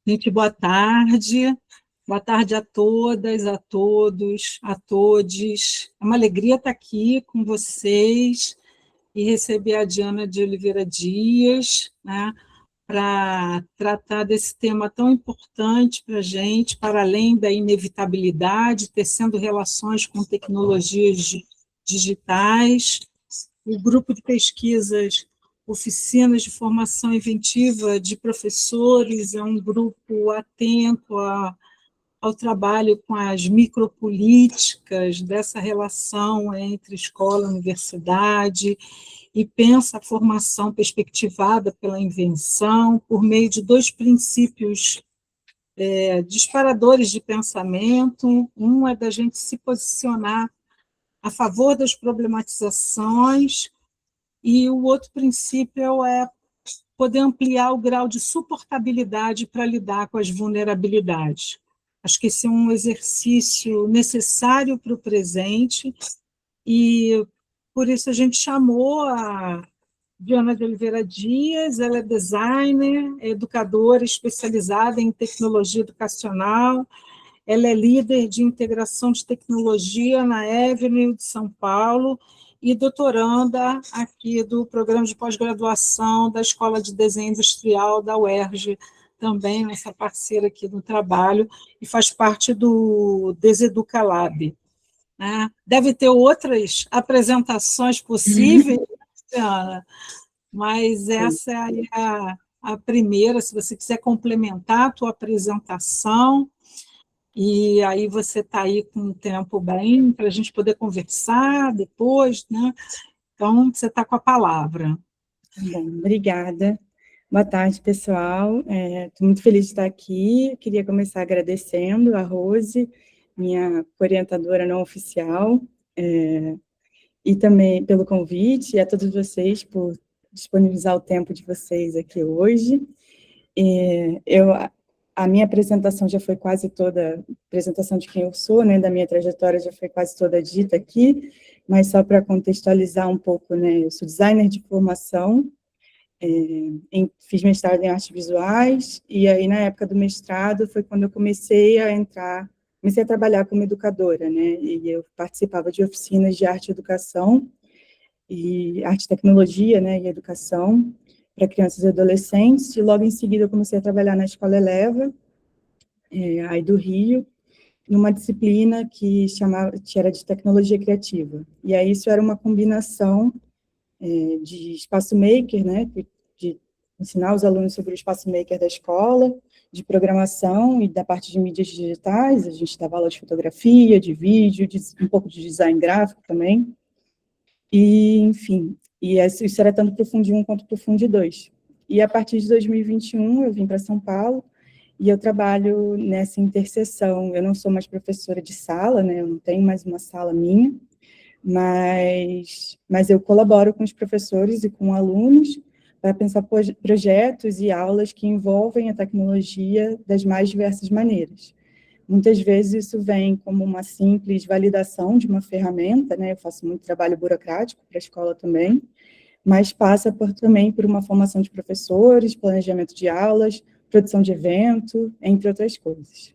Gente, boa tarde. Boa tarde a todas, a todos, a todes. É uma alegria estar aqui com vocês e receber a Diana de Oliveira Dias, né, para tratar desse tema tão importante para a gente, para além da inevitabilidade, tecendo relações com tecnologias digitais. O grupo de pesquisas Oficinas de Formação Inventiva de Professores é um grupo atento ao trabalho com as micropolíticas dessa relação entre escola e universidade e pensa a formação perspectivada pela invenção por meio de dois princípios disparadores de pensamento. Um é da gente se posicionar a favor das problematizações e o outro princípio é poder ampliar o grau de suportabilidade para lidar com as vulnerabilidades. Acho que esse é um exercício necessário para o presente e, por isso, a gente chamou a Diana de Oliveira Dias. Ela é designer, é educadora especializada em tecnologia educacional, ela é líder de integração de tecnologia na Avenue de São Paulo e doutoranda aqui do programa de pós-graduação da Escola de Desenho Industrial da UERJ, também nossa parceira aqui no trabalho, e faz parte do Deseduca Lab. Né? Deve ter outras apresentações possíveis, Luciana, mas essa é a primeira. Se você quiser complementar a tua apresentação, e aí você está aí com um tempo bem para a gente poder conversar depois, né? Então, você está com a palavra. Bom, obrigada. Boa tarde, pessoal. Estou muito feliz de estar aqui. Queria começar agradecendo a Rose, minha orientadora não oficial, e também pelo convite, e a todos vocês por disponibilizar o tempo de vocês aqui hoje. A minha apresentação já foi quase toda, a apresentação de quem eu sou, né, da minha trajetória já foi quase toda dita aqui, mas só para contextualizar um pouco, né, eu sou designer de formação, fiz mestrado em artes visuais, e aí na época do mestrado foi quando eu comecei a trabalhar como educadora, né, e eu participava de oficinas de arte e educação, e arte e tecnologia, né, e educação, para crianças e adolescentes, e logo em seguida eu comecei a trabalhar na Escola Eleva, aí do Rio, numa disciplina que era de tecnologia criativa. E aí isso era uma combinação de espaço maker, né, de ensinar os alunos sobre o espaço maker da escola, de programação e da parte de mídias digitais. A gente dava aula de fotografia, de vídeo, um pouco de design gráfico também. E, enfim, isso era tanto para o Fundo 1 quanto para o Fundo 2. E a partir de 2021 eu vim para São Paulo e eu trabalho nessa interseção. Eu não sou mais professora de sala, né, eu não tenho mais uma sala minha, mas eu colaboro com os professores e com alunos para pensar projetos e aulas que envolvem a tecnologia das mais diversas maneiras. Muitas vezes isso vem como uma simples validação de uma ferramenta, né? Eu faço muito trabalho burocrático para a escola também, mas passa também por uma formação de professores, planejamento de aulas, produção de evento, entre outras coisas.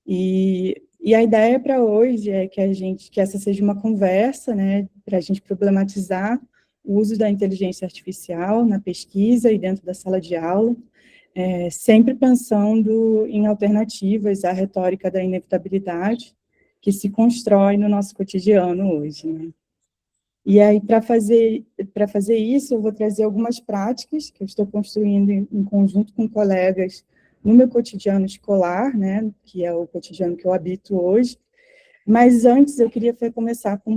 E a ideia para hoje é que essa seja uma conversa, né, para a gente problematizar o uso da inteligência artificial na pesquisa e dentro da sala de aula, sempre pensando em alternativas à retórica da inevitabilidade que se constrói no nosso cotidiano hoje, né? E aí, para fazer isso, eu vou trazer algumas práticas que eu estou construindo em conjunto com colegas no meu cotidiano escolar, né, que é o cotidiano que eu habito hoje. Mas antes eu queria começar com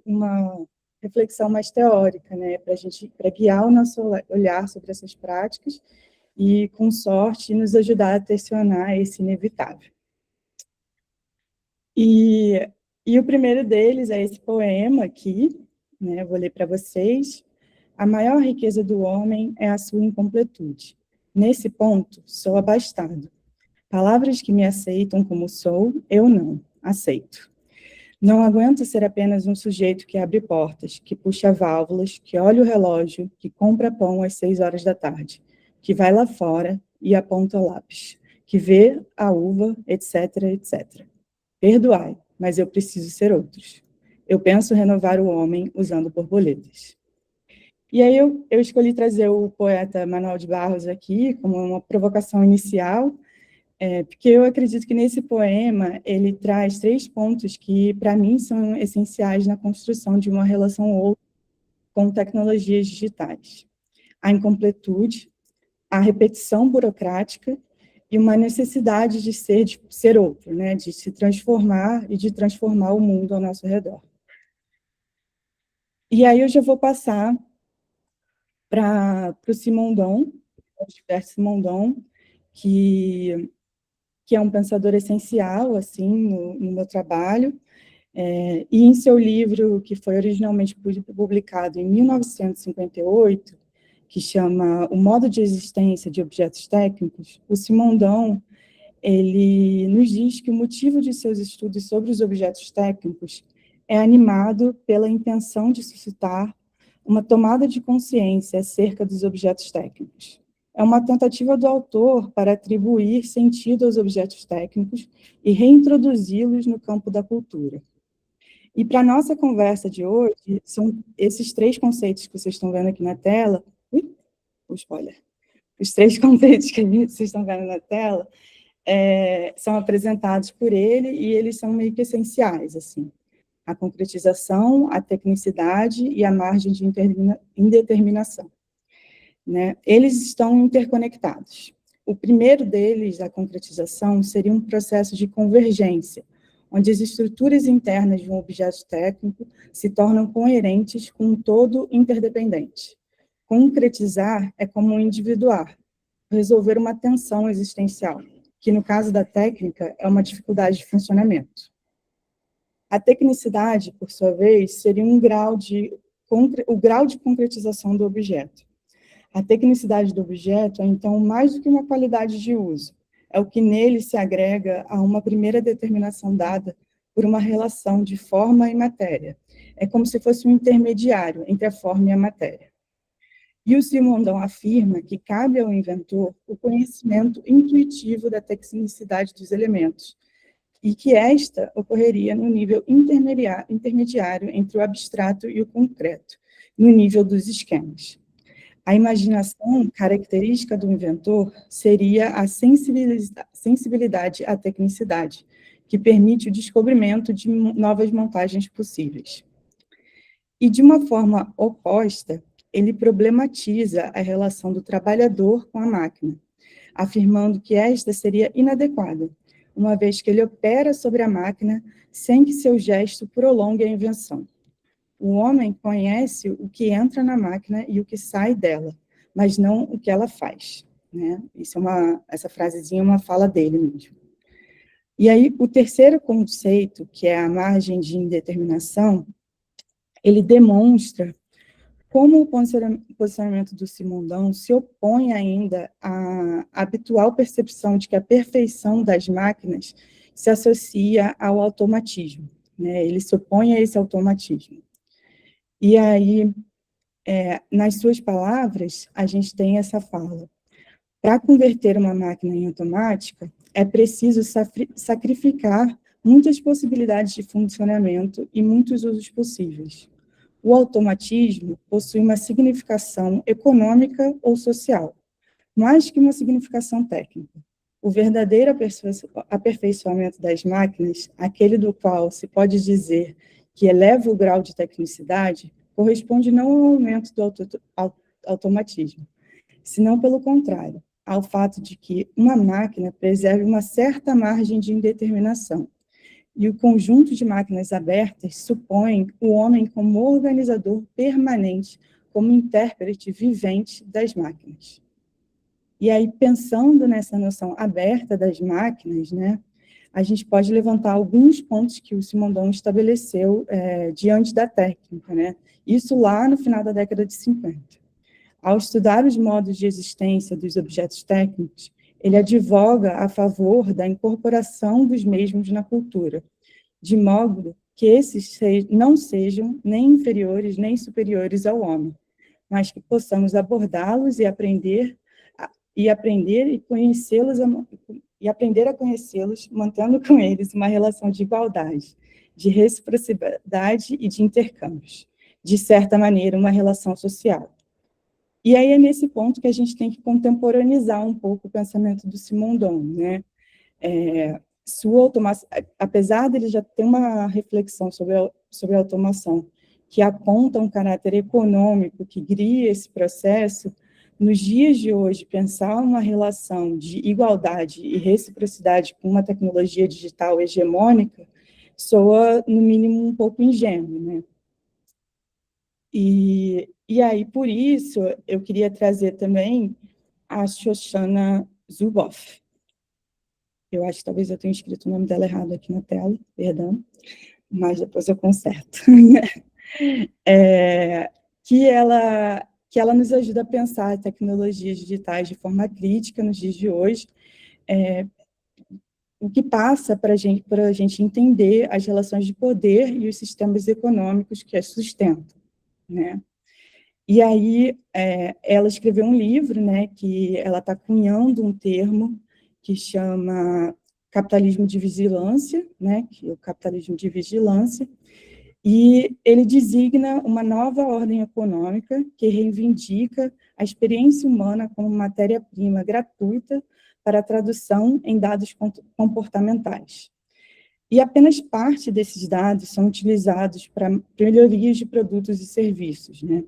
uma reflexão mais teórica, né, para guiar o nosso olhar sobre essas práticas e, com sorte, nos ajudar a tensionar esse inevitável. E o primeiro deles é esse poema aqui, né, eu vou ler para vocês. A maior riqueza do homem é a sua incompletude. Nesse ponto, sou abastado. Palavras que me aceitam como sou, eu não aceito. Não aguento ser apenas um sujeito que abre portas, que puxa válvulas, que olha o relógio, que compra pão às 6 horas da tarde, que vai lá fora e aponta o lápis. que vê a uva, etc, etc. Perdoai, mas eu preciso ser outros. Eu penso renovar o homem usando borboletas. E aí eu escolhi trazer o poeta Manuel de Barros aqui como uma provocação inicial, porque eu acredito que nesse poema ele traz 3 pontos que, para mim, são essenciais na construção de uma relação ou com tecnologias digitais. A incompletude, a repetição burocrática e uma necessidade de ser outro, né? De se transformar e de transformar o mundo ao nosso redor. E aí eu já vou passar para o Simondon, o Gilbert Simondon, que é um pensador essencial assim no meu trabalho, e em seu livro, que foi originalmente publicado em 1958, que chama O Modo de Existência de Objetos Técnicos, o Simondon, ele nos diz que o motivo de seus estudos sobre os objetos técnicos é animado pela intenção de suscitar uma tomada de consciência acerca dos objetos técnicos. É uma tentativa do autor para atribuir sentido aos objetos técnicos e reintroduzi-los no campo da cultura. E para a nossa conversa de hoje, são esses 3 conceitos que vocês estão vendo aqui na tela. Spoiler. Os 3 conceitos que vocês estão vendo na tela são apresentados por ele e eles são meio que essenciais, assim. A concretização, a tecnicidade e a margem de indeterminação. Né? Eles estão interconectados. O primeiro deles, a concretização, seria um processo de convergência, onde as estruturas internas de um objeto técnico se tornam coerentes com um todo interdependente. Concretizar é como individuar, resolver uma tensão existencial, que no caso da técnica é uma dificuldade de funcionamento. A tecnicidade, por sua vez, seria o grau de concretização do objeto. A tecnicidade do objeto é, então, mais do que uma qualidade de uso. É o que nele se agrega a uma primeira determinação dada por uma relação de forma e matéria. É como se fosse um intermediário entre a forma e a matéria. E o Simondon afirma que cabe ao inventor o conhecimento intuitivo da tecnicidade dos elementos, e que esta ocorreria no nível intermediário entre o abstrato e o concreto, no nível dos esquemas. A imaginação, característica do inventor, seria a sensibilidade à tecnicidade, que permite o descobrimento de novas montagens possíveis. E, de uma forma oposta, ele problematiza a relação do trabalhador com a máquina, afirmando que esta seria inadequada, uma vez que ele opera sobre a máquina sem que seu gesto prolongue a invenção. O homem conhece o que entra na máquina e o que sai dela, mas não o que ela faz. Né? Essa frasezinha é uma fala dele mesmo. E aí, o terceiro conceito, que é a margem de indeterminação, ele demonstra como o posicionamento do Simondon se opõe ainda à habitual percepção de que a perfeição das máquinas se associa ao automatismo. Né? Ele se opõe a esse automatismo. E aí, nas suas palavras, a gente tem essa fala. Para converter uma máquina em automática, é preciso sacrificar muitas possibilidades de funcionamento e muitos usos possíveis. O automatismo possui uma significação econômica ou social, mais que uma significação técnica. O verdadeiro aperfeiçoamento das máquinas, aquele do qual se pode dizer que eleva o grau de tecnicidade, corresponde não ao aumento do automatismo, senão, pelo contrário, ao fato de que uma máquina preserve uma certa margem de indeterminação, e o conjunto de máquinas abertas supõe o homem como organizador permanente, como intérprete vivente das máquinas. E aí, pensando nessa noção aberta das máquinas, né, a gente pode levantar alguns pontos que o Simondon estabeleceu diante da técnica, né? Isso lá no final da década de 50. Ao estudar os modos de existência dos objetos técnicos, ele advoga a favor da incorporação dos mesmos na cultura, de modo que esses não sejam nem inferiores nem superiores ao homem, mas que possamos abordá-los e aprender e conhecê-los e aprender a conhecê-los, mantendo com eles uma relação de igualdade, de reciprocidade e de intercâmbios. De certa maneira, uma relação social. E aí é nesse ponto que a gente tem que contemporaneizar um pouco o pensamento do Simondon, né? Sua automação, apesar dele já ter uma reflexão sobre a automação que aponta um caráter econômico que guia esse processo, nos dias de hoje, pensar uma relação de igualdade e reciprocidade com uma tecnologia digital hegemônica soa, no mínimo, um pouco ingênuo, né? E aí, por isso, eu queria trazer também a Shoshana Zuboff. Eu acho que talvez eu tenha escrito o nome dela errado aqui na tela, perdão, mas depois eu conserto. Que ela nos ajuda a pensar tecnologias digitais de forma crítica nos dias de hoje, o que passa para a gente entender as relações de poder e os sistemas econômicos que as sustentam, né? E aí, ela escreveu um livro, né, que ela está cunhando um termo que chama capitalismo de vigilância, né, que é o capitalismo de vigilância, e ele designa uma nova ordem econômica que reivindica a experiência humana como matéria-prima gratuita para a tradução em dados comportamentais. E apenas parte desses dados são utilizados para melhorias de produtos e serviços, né?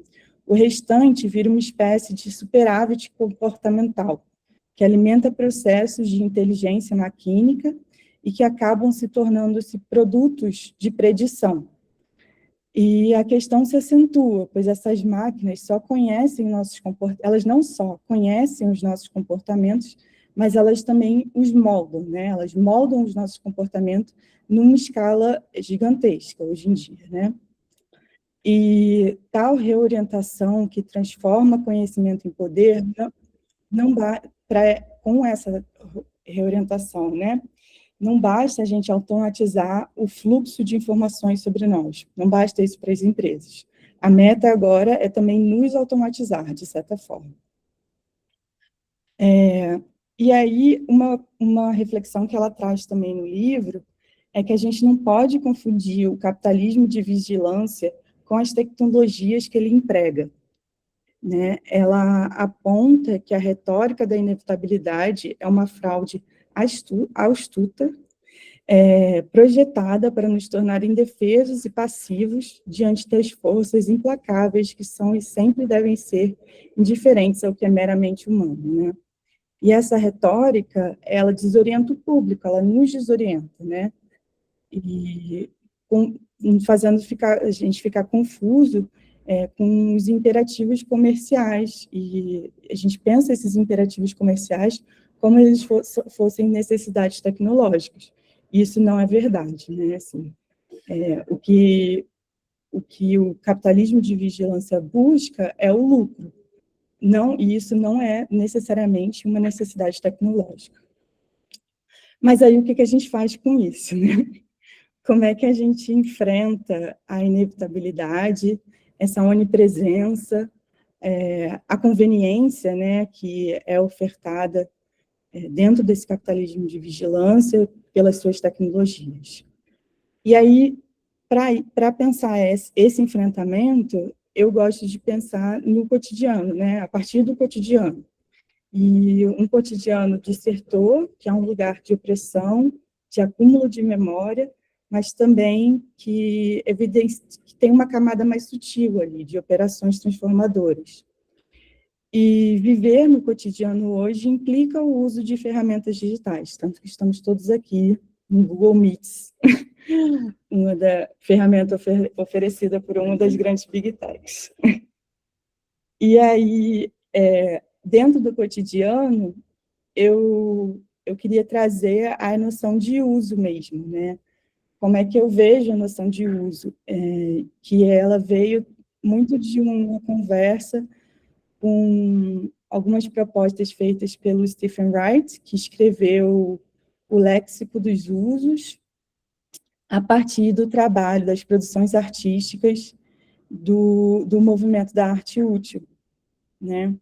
O restante vira uma espécie de superávit comportamental, que alimenta processos de inteligência maquínica e que acabam se tornando-se produtos de predição. E a questão se acentua, pois essas máquinas só conhecem nossos comportamentos, elas não só conhecem os nossos comportamentos, mas elas também os moldam, né? Elas moldam os nossos comportamentos numa escala gigantesca hoje em dia, né? E tal reorientação que transforma conhecimento em poder, com essa reorientação, né? Não basta a gente automatizar o fluxo de informações sobre nós, não basta isso para as empresas. A meta agora é também nos automatizar, de certa forma. E aí, uma reflexão que ela traz também no livro é que a gente não pode confundir o capitalismo de vigilância com as tecnologias que ele emprega, né? Ela aponta que a retórica da inevitabilidade é uma fraude astuta, projetada para nos tornar indefesos e passivos diante das forças implacáveis que são e sempre devem ser indiferentes ao que é meramente humano, né? E essa retórica, ela desorienta o público, ela nos desorienta, né? E fazendo a gente ficar confuso com os imperativos comerciais, e a gente pensa esses imperativos comerciais como eles fossem necessidades tecnológicas. Isso não é verdade, né? Assim, o que o capitalismo de vigilância busca é o lucro, e isso não é necessariamente uma necessidade tecnológica. Mas aí o que a gente faz com isso, né? Como é que a gente enfrenta a inevitabilidade, essa onipresença, a conveniência, né, que é ofertada dentro desse capitalismo de vigilância pelas suas tecnologias. E aí, para pensar esse enfrentamento, eu gosto de pensar no cotidiano, né, a partir do cotidiano. E um cotidiano de sertor, que é um lugar de opressão, de acúmulo de memória, mas também que tem uma camada mais sutil ali, de operações transformadoras. E viver no cotidiano hoje implica o uso de ferramentas digitais, tanto que estamos todos aqui no Google Meets, uma ferramenta oferecida por uma das grandes Big Techs. E aí, dentro do cotidiano, eu queria trazer a noção de uso mesmo, né? Como é que eu vejo a noção de uso? Que ela veio muito de uma conversa com algumas propostas feitas pelo Stephen Wright, que escreveu o Léxico dos Usos, a partir do trabalho das produções artísticas do movimento da arte útil, né?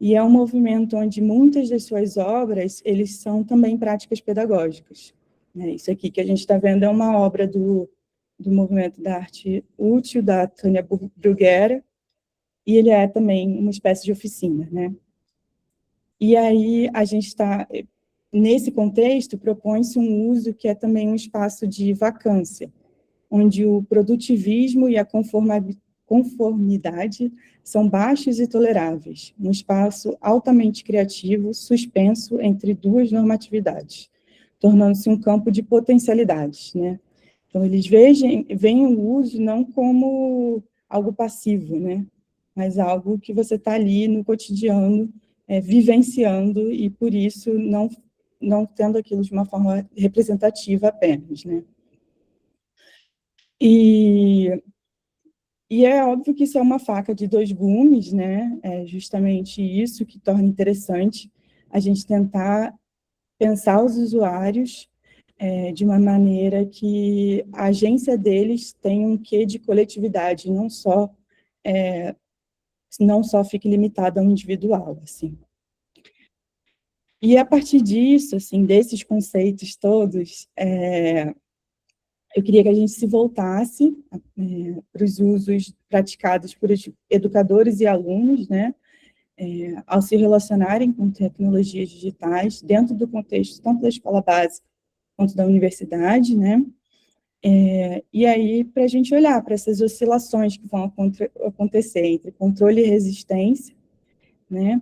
e é um movimento onde muitas das suas obras, eles são também práticas pedagógicas, né? Isso aqui que a gente está vendo é uma obra do movimento da arte útil, da Tânia Bruguera, e ele é também uma espécie de oficina, né? E aí a gente está, nesse contexto, propõe-se um uso que é também um espaço de vacância, onde o produtivismo e a conformidade são baixos e toleráveis, um espaço altamente criativo, suspenso entre duas normatividades, tornando-se um campo de potencialidades, né? Então, eles veem o uso não como algo passivo, né? Mas algo que você está ali no cotidiano, vivenciando, e por isso não tendo aquilo de uma forma representativa apenas, né? E é óbvio que isso é uma faca de dois gumes, né? É justamente isso que torna interessante a gente tentar pensar os usuários de uma maneira que a agência deles tenha um quê de coletividade, não só fique limitada ao individual, assim. E a partir disso, assim, desses conceitos todos, eu queria que a gente se voltasse para os usos praticados por educadores e alunos, né, ao se relacionarem com tecnologias digitais, dentro do contexto tanto da escola básica quanto da universidade, né, e aí para a gente olhar para essas oscilações que vão acontecer entre controle e resistência, né,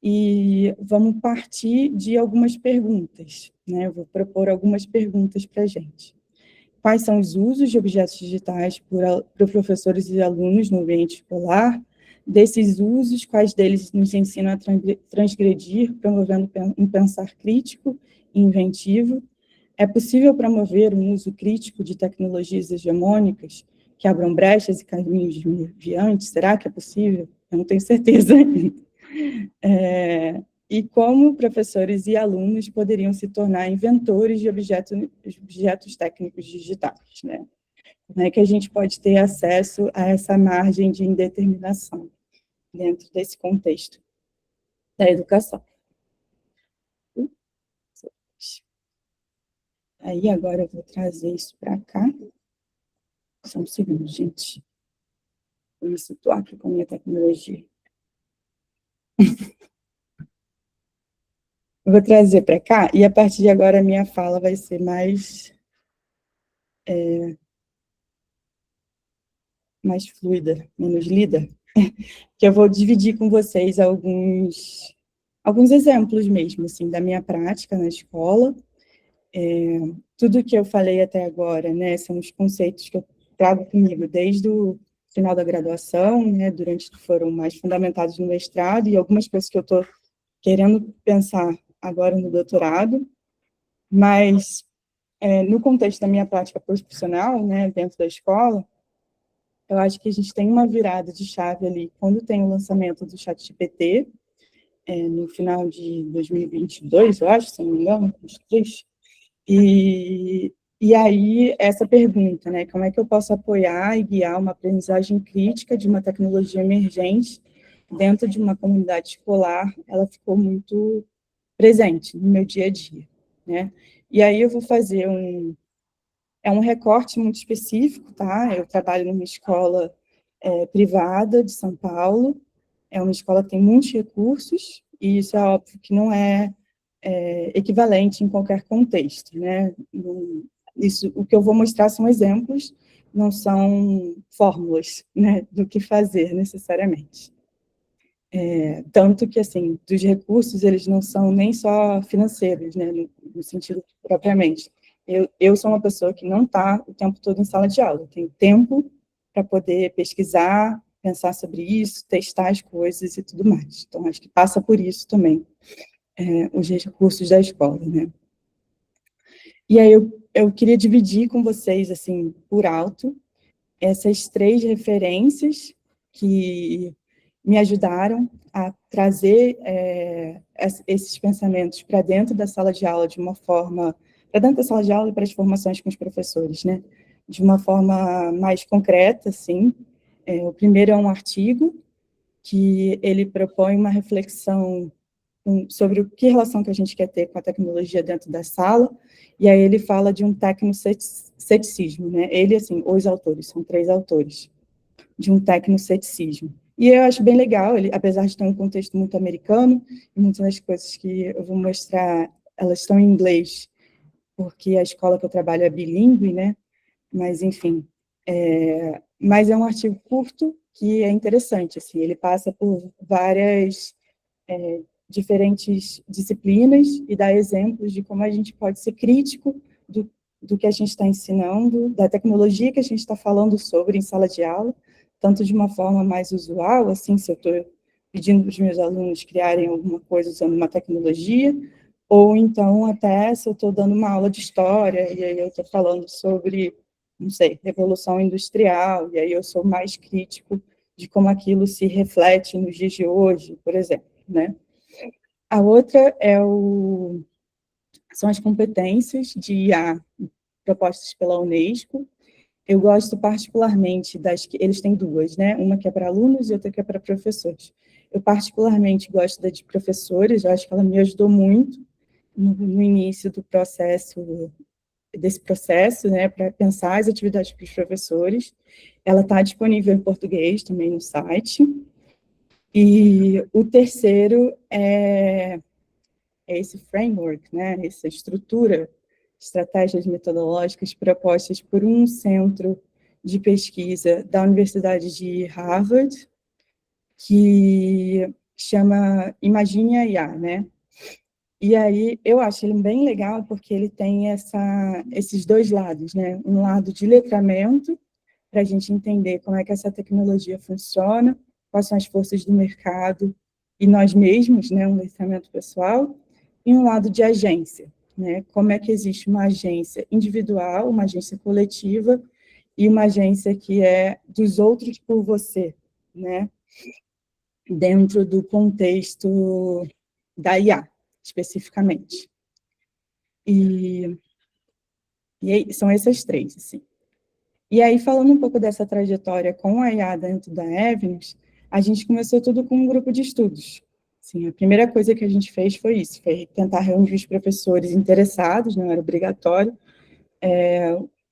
e vamos partir de algumas perguntas, né, eu vou propor algumas perguntas para a gente. Quais são os usos de objetos digitais por professores e alunos no ambiente escolar? Desses usos, quais deles nos ensinam a transgredir, promovendo um pensar crítico e inventivo? É possível promover um uso crítico de tecnologias hegemônicas que abram brechas e caminhos desviantes? Será que é possível? Eu não tenho certeza ainda. E como professores e alunos poderiam se tornar inventores de objetos técnicos digitais, né? Como é que a gente pode ter acesso a essa margem de indeterminação dentro desse contexto da educação? Aí, agora eu vou trazer isso para cá. Só um segundo, gente. Vou me situar aqui com a minha tecnologia. Eu vou trazer para cá, e a partir de agora a minha fala vai ser mais fluida, menos lida, que eu vou dividir com vocês alguns exemplos mesmo, assim, da minha prática na escola. Tudo que eu falei até agora, né, são os conceitos que eu trago comigo desde o final da graduação, né, foram mais fundamentados no mestrado, e algumas coisas que eu estou querendo pensar agora no doutorado, mas no contexto da minha prática profissional, né, dentro da escola, eu acho que a gente tem uma virada de chave ali, quando tem o lançamento do ChatGPT, no final de 2022, eu acho, se não me engano, 2023, e aí essa pergunta, né, como é que eu posso apoiar e guiar uma aprendizagem crítica de uma tecnologia emergente dentro de uma comunidade escolar, ela ficou muito presente no meu dia a dia, né? E aí eu vou fazer um recorte muito específico, tá? Eu trabalho numa escola privada de São Paulo, é uma escola que tem muitos recursos, e isso é óbvio que não é equivalente em qualquer contexto, né? Isso, o que eu vou mostrar são exemplos, não são fórmulas, né, do que fazer necessariamente. Tanto que, assim, dos recursos, eles não são nem só financeiros, né, no sentido propriamente. Eu sou uma pessoa que não está o tempo todo em sala de aula, eu tenho tempo para poder pesquisar, pensar sobre isso, testar as coisas e tudo mais. Então, acho que passa por isso também, os recursos da escola, né. E aí eu queria dividir com vocês, assim, por alto, essas 3 referências que me ajudaram a trazer esses pensamentos para dentro da sala de aula de uma forma, para dentro da sala de aula e para as formações com os professores, né? De uma forma mais concreta, assim. O primeiro é um artigo que ele propõe uma reflexão sobre que relação que a gente quer ter com a tecnologia dentro da sala, e aí ele fala de um tecnoceticismo, né? Ele, assim, os autores, são 3 autores, de um tecnoceticismo. E eu acho bem legal, ele, apesar de ter um contexto muito americano, e muitas das coisas que eu vou mostrar, elas estão em inglês, porque a escola que eu trabalho é bilíngue, né? Mas, enfim, mas é um artigo curto que é interessante, assim, ele passa por várias diferentes disciplinas e dá exemplos de como a gente pode ser crítico do que a gente está ensinando, da tecnologia que a gente está falando sobre em sala de aula, tanto de uma forma mais usual, assim, se eu estou pedindo para os meus alunos criarem alguma coisa usando uma tecnologia, ou então até se eu estou dando uma aula de história, e aí eu estou falando sobre, não sei, Revolução Industrial, e aí eu sou mais crítico de como aquilo se reflete nos dias de hoje, por exemplo, né? A outra são as competências de IA propostas pela Unesco. Eu gosto particularmente das que eles têm 2, né? Uma que é para alunos e outra que é para professores. Eu particularmente gosto da de professores, eu acho que ela me ajudou muito no início desse processo, né, para pensar as atividades para os professores. Ela está disponível em português também no site. E o terceiro é esse framework, né, essa estrutura, estratégias metodológicas propostas por um centro de pesquisa da Universidade de Harvard, que chama Imagine a IA, né? E aí eu acho ele bem legal porque ele tem esses 2 lados, né? Um lado de letramento, para a gente entender como é que essa tecnologia funciona, quais são as forças do mercado e nós mesmos, né, um letramento pessoal, e um lado de agência, né, como é que existe uma agência individual, uma agência coletiva e uma agência que é dos outros por você, né, dentro do contexto da IA, especificamente. E aí, são essas 3, assim. E aí, falando um pouco dessa trajetória com a IA dentro da Evans, a gente começou tudo com um grupo de estudos. Assim, a primeira coisa que a gente fez foi isso, foi tentar reunir os professores interessados, não era obrigatório,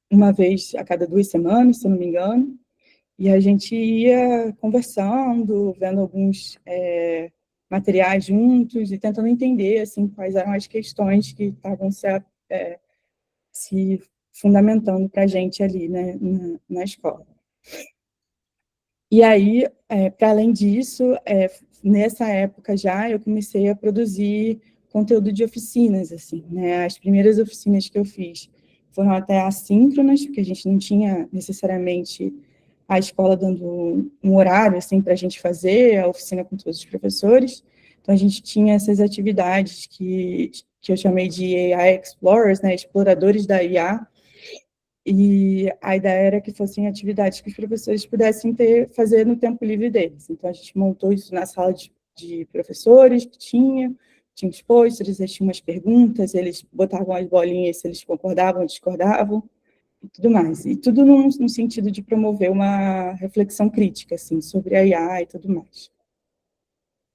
uma vez a cada 2 semanas, se eu não me engano, e a gente ia conversando, vendo alguns materiais juntos e tentando entender assim, quais eram as questões que estavam se fundamentando para a gente ali, né, na escola. E aí, para além disso, nessa época já, eu comecei a produzir conteúdo de oficinas, assim, né? As primeiras oficinas que eu fiz foram até assíncronas, porque a gente não tinha necessariamente a escola dando um horário, assim, para a gente fazer a oficina com todos os professores. Então, a gente tinha essas atividades que eu chamei de AI Explorers, né? Exploradores da IA, e a ideia era que fossem atividades que os professores pudessem fazer no tempo livre deles. Então, a gente montou isso na sala de professores, que tinha os pôsteres, eles tinham umas perguntas, eles botavam as bolinhas se eles concordavam ou discordavam, e tudo mais. E tudo no sentido de promover uma reflexão crítica, assim, sobre a IA e tudo mais.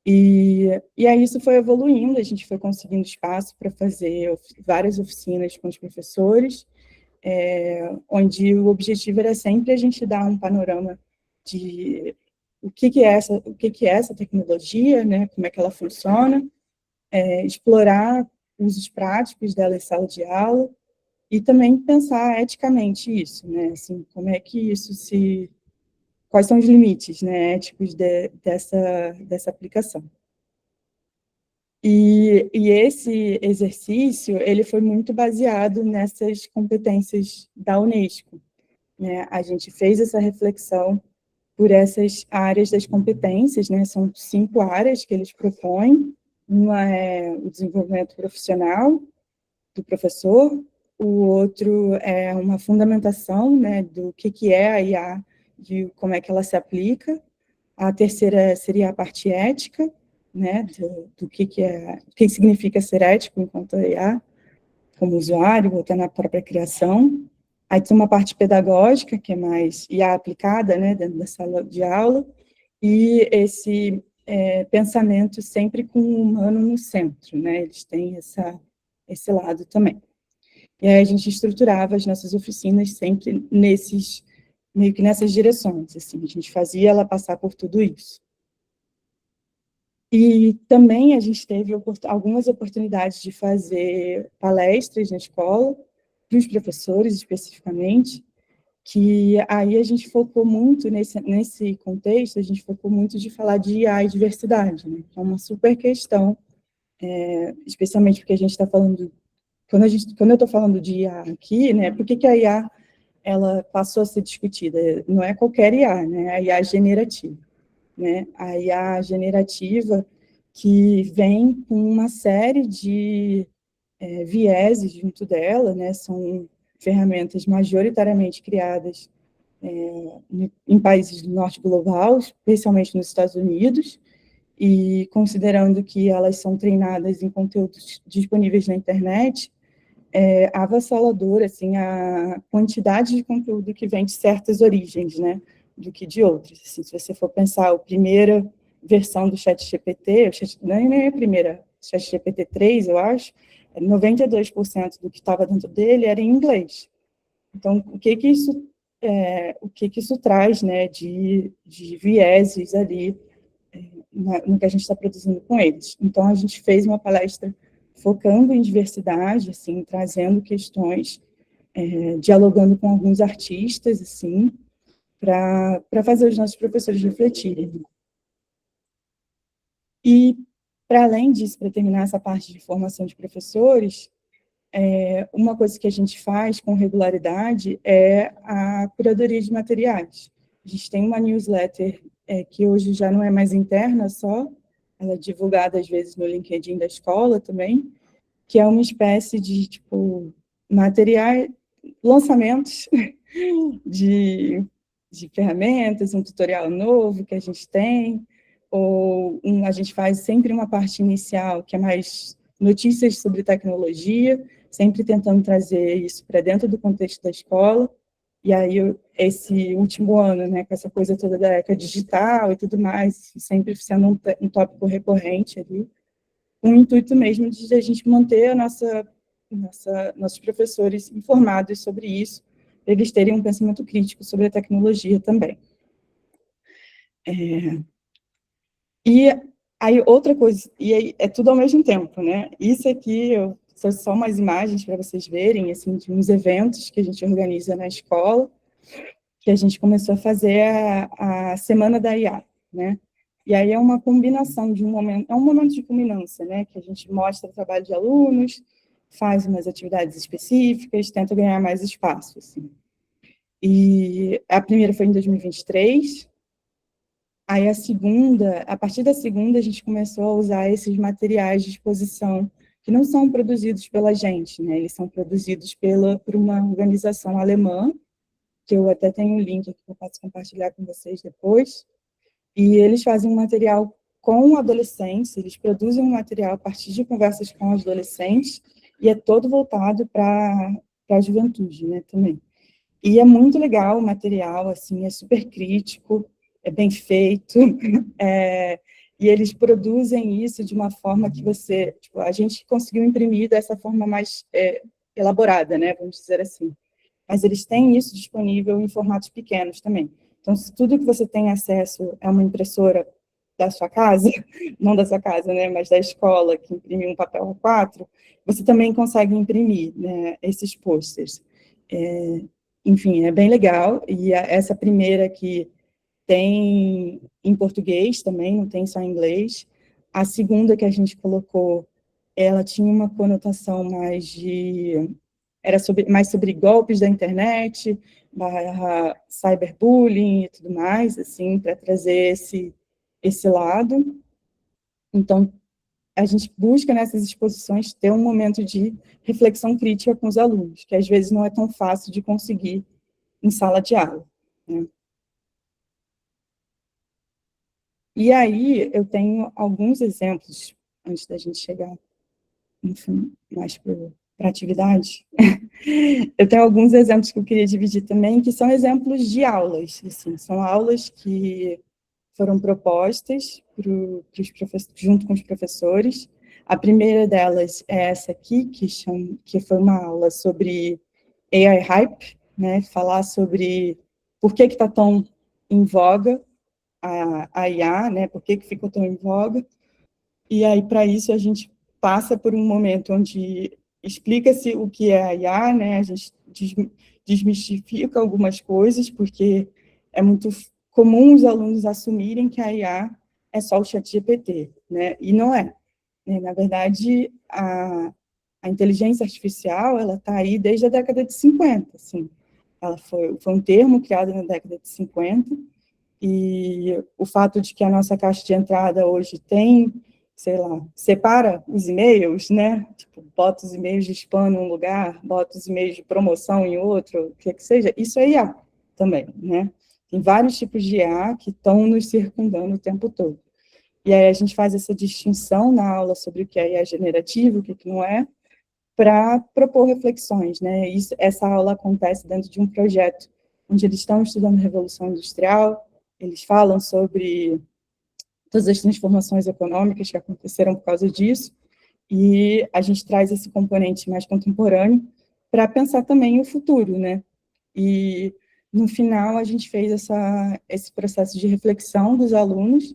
E aí isso foi evoluindo, a gente foi conseguindo espaço para fazer várias oficinas com os professores, onde o objetivo era sempre a gente dar um panorama de o que é essa tecnologia, né, como é que ela funciona, explorar usos práticos dela em sala de aula e também pensar eticamente isso, né, assim, como é que quais são os limites, né, éticos dessa aplicação. E esse exercício, ele foi muito baseado nessas competências da Unesco, né? A gente fez essa reflexão por essas áreas das competências, né? São 5 áreas que eles propõem. Uma é o desenvolvimento profissional do professor, o outro é uma fundamentação, né, do que é a IA, de como é que ela se aplica. A terceira seria a parte ética, né, do o que significa ser ético enquanto IA, como usuário, ou até na própria criação. Aí tem uma parte pedagógica, que é mais IA aplicada, né, dentro da sala de aula, e esse pensamento sempre com o humano no centro, né? Eles têm esse lado também. E aí a gente estruturava as nossas oficinas sempre meio que nessas direções, assim, a gente fazia ela passar por tudo isso. E também a gente teve algumas oportunidades de fazer palestras na escola, para os professores especificamente, que aí a gente focou muito nesse contexto, a gente focou muito de falar de IA e diversidade, né? É uma super questão, especialmente porque a gente está falando, quando eu estou falando de IA aqui, né, por que a IA ela passou a ser discutida? Não é qualquer IA, né? A IA generativa, né? A IA generativa que vem com uma série de vieses junto dela, né? São ferramentas majoritariamente criadas em países do norte global, especialmente nos Estados Unidos, e considerando que elas são treinadas em conteúdos disponíveis na internet, é avassaladora, assim, a quantidade de conteúdo que vem de certas origens, né, do que de outras. Assim, se você for pensar, a primeira versão do ChatGPT, nem é a primeira, ChatGPT 3, eu acho, 92% do que estava dentro dele era em inglês. Então, o que isso traz, né, de vieses ali no que a gente está produzindo com eles. Então, a gente fez uma palestra focando em diversidade, assim, trazendo questões, dialogando com alguns artistas, assim, para fazer os nossos professores refletirem. E, para além disso, para terminar essa parte de formação de professores, uma coisa que a gente faz com regularidade é a curadoria de materiais. A gente tem uma newsletter que hoje já não é mais interna só, ela é divulgada às vezes no LinkedIn da escola também, que é uma espécie de, tipo, materiais, lançamentos de ferramentas, um tutorial novo que a gente tem, ou a gente faz sempre uma parte inicial que é mais notícias sobre tecnologia, sempre tentando trazer isso para dentro do contexto da escola. E aí, esse último ano, né, com essa coisa toda da ECA digital e tudo mais, sempre sendo um tópico recorrente ali, com o intuito mesmo de a gente manter nossos professores informados sobre isso, para eles terem um pensamento crítico sobre a tecnologia também. E aí, outra coisa, e aí é tudo ao mesmo tempo, né? Isso aqui, são só umas imagens para vocês verem, assim, de uns eventos que a gente organiza na escola, que a gente começou a fazer a Semana da IA, né? E aí é uma combinação de é um momento de culminância, né? Que a gente mostra o trabalho de alunos, faz umas atividades específicas, tenta ganhar mais espaço, assim. E a primeira foi em 2023, aí a partir da segunda, a gente começou a usar esses materiais de exposição, que não são produzidos pela gente, né? Eles são produzidos por uma organização alemã, que eu até tenho um link aqui que eu posso compartilhar com vocês depois, e eles fazem um material com adolescentes, eles produzem um material a partir de conversas com adolescentes, e é todo voltado para a juventude, né, também. E é muito legal o material, assim, é super crítico, é bem feito, e eles produzem isso de uma forma que tipo, a gente conseguiu imprimir dessa forma mais elaborada, né, vamos dizer assim. Mas eles têm isso disponível em formatos pequenos também. Então, se tudo que você tem acesso é uma impressora da sua casa, não da sua casa, né, mas da escola, que imprime um papel A4, você também consegue imprimir, né, esses posters. Enfim, é bem legal, e essa primeira aqui tem em português também, não tem só em inglês. A segunda que a gente colocou, ela tinha uma conotação mais sobre golpes da internet, cyberbullying e tudo mais, assim, para trazer esse lado. Então, a gente busca nessas exposições ter um momento de reflexão crítica com os alunos, que às vezes não é tão fácil de conseguir em sala de aula, né? E aí, eu tenho alguns exemplos, antes da gente chegar, enfim, mais para a atividade. Eu tenho alguns exemplos que eu queria dividir também, que são exemplos de aulas, assim, são aulas que foram propostas junto com os professores. A primeira delas é essa aqui, que foi uma aula sobre AI Hype, né, falar sobre por que está tão em voga a IA, né, por que ficou tão em voga. E aí, para isso, a gente passa por um momento onde explica-se o que é a IA, né, a gente desmistifica algumas coisas, porque é muito comum os alunos assumirem que a IA é só o ChatGPT, né, e não é. Na verdade, a inteligência artificial, ela está aí desde a década de 50, assim. Ela foi um termo criado na década de 50, e o fato de que a nossa caixa de entrada hoje tem, sei lá, separa os e-mails, né? Tipo, bota os e-mails de spam num lugar, bota os e-mails de promoção em outro, o que seja, isso é IA também, né? Tem vários tipos de IA que estão nos circundando o tempo todo. E aí a gente faz essa distinção na aula sobre o que é IA generativo, o que não é, para propor reflexões, né? Essa aula acontece dentro de um projeto onde eles estão estudando Revolução Industrial, eles falam sobre todas as transformações econômicas que aconteceram por causa disso, e a gente traz esse componente mais contemporâneo para pensar também o futuro, né? E, no final, a gente fez esse processo de reflexão dos alunos,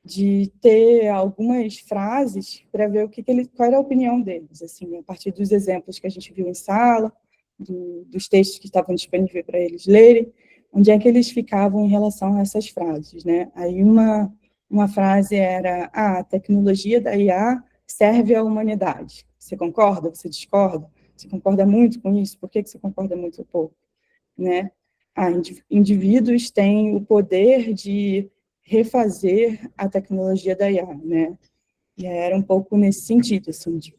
de ter algumas frases para ver qual era a opinião deles, assim, a partir dos exemplos que a gente viu em sala, dos textos que estavam disponíveis para eles lerem, onde é que eles ficavam em relação a essas frases, né? Aí uma frase era: a tecnologia da IA serve à humanidade. Você concorda? Você discorda? Você concorda muito com isso? Por que você concorda muito ou pouco? Né? Indivíduos têm o poder de refazer a tecnologia da IA, né? E era um pouco nesse sentido, assim, de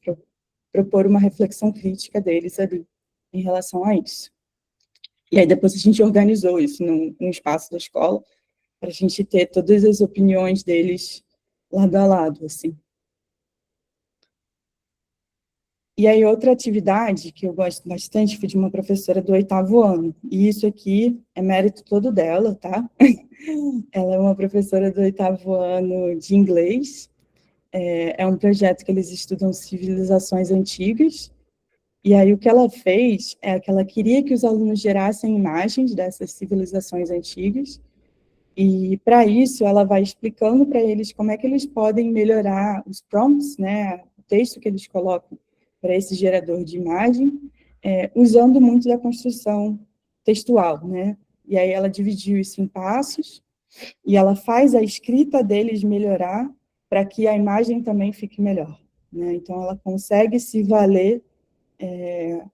propor uma reflexão crítica deles ali em relação a isso. E aí depois a gente organizou isso num espaço da escola, para a gente ter todas as opiniões deles lado a lado, assim. E aí outra atividade que eu gosto bastante foi de uma professora do 8º ano, e isso aqui é mérito todo dela, tá? Ela é uma professora do 8º ano de inglês, é um projeto que eles estudam civilizações antigas, e aí o que ela fez é que ela queria que os alunos gerassem imagens dessas civilizações antigas, e para isso ela vai explicando para eles como é que eles podem melhorar os prompts, né, o texto que eles colocam para esse gerador de imagem, usando muito da construção textual, né? E aí ela dividiu isso em passos, e ela faz a escrita deles melhorar para que a imagem também fique melhor, né? Então ela consegue se valer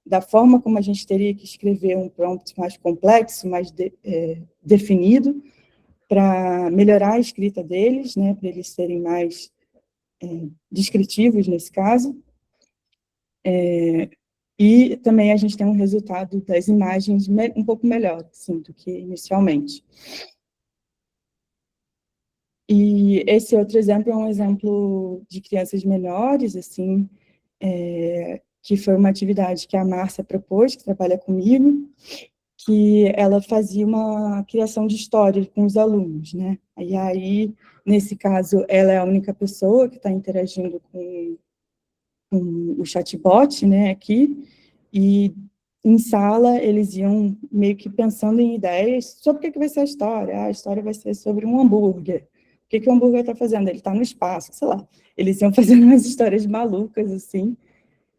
da forma como a gente teria que escrever um prompt mais complexo, mais definido, para melhorar a escrita deles, né, para eles serem mais descritivos nesse caso, e também a gente tem um resultado das imagens um pouco melhor, assim, do que inicialmente. E esse outro exemplo é um exemplo de crianças menores, assim, que foi uma atividade que a Márcia propôs, que trabalha comigo, que ela fazia uma criação de história com os alunos, né? E aí, nesse caso, ela é a única pessoa que está interagindo com o chatbot, né, aqui, e em sala eles iam meio que pensando em ideias sobre o que vai ser a história. Ah, a história vai ser sobre um hambúrguer. O que o hambúrguer está fazendo? Ele está no espaço, sei lá. Eles iam fazendo umas histórias malucas, assim,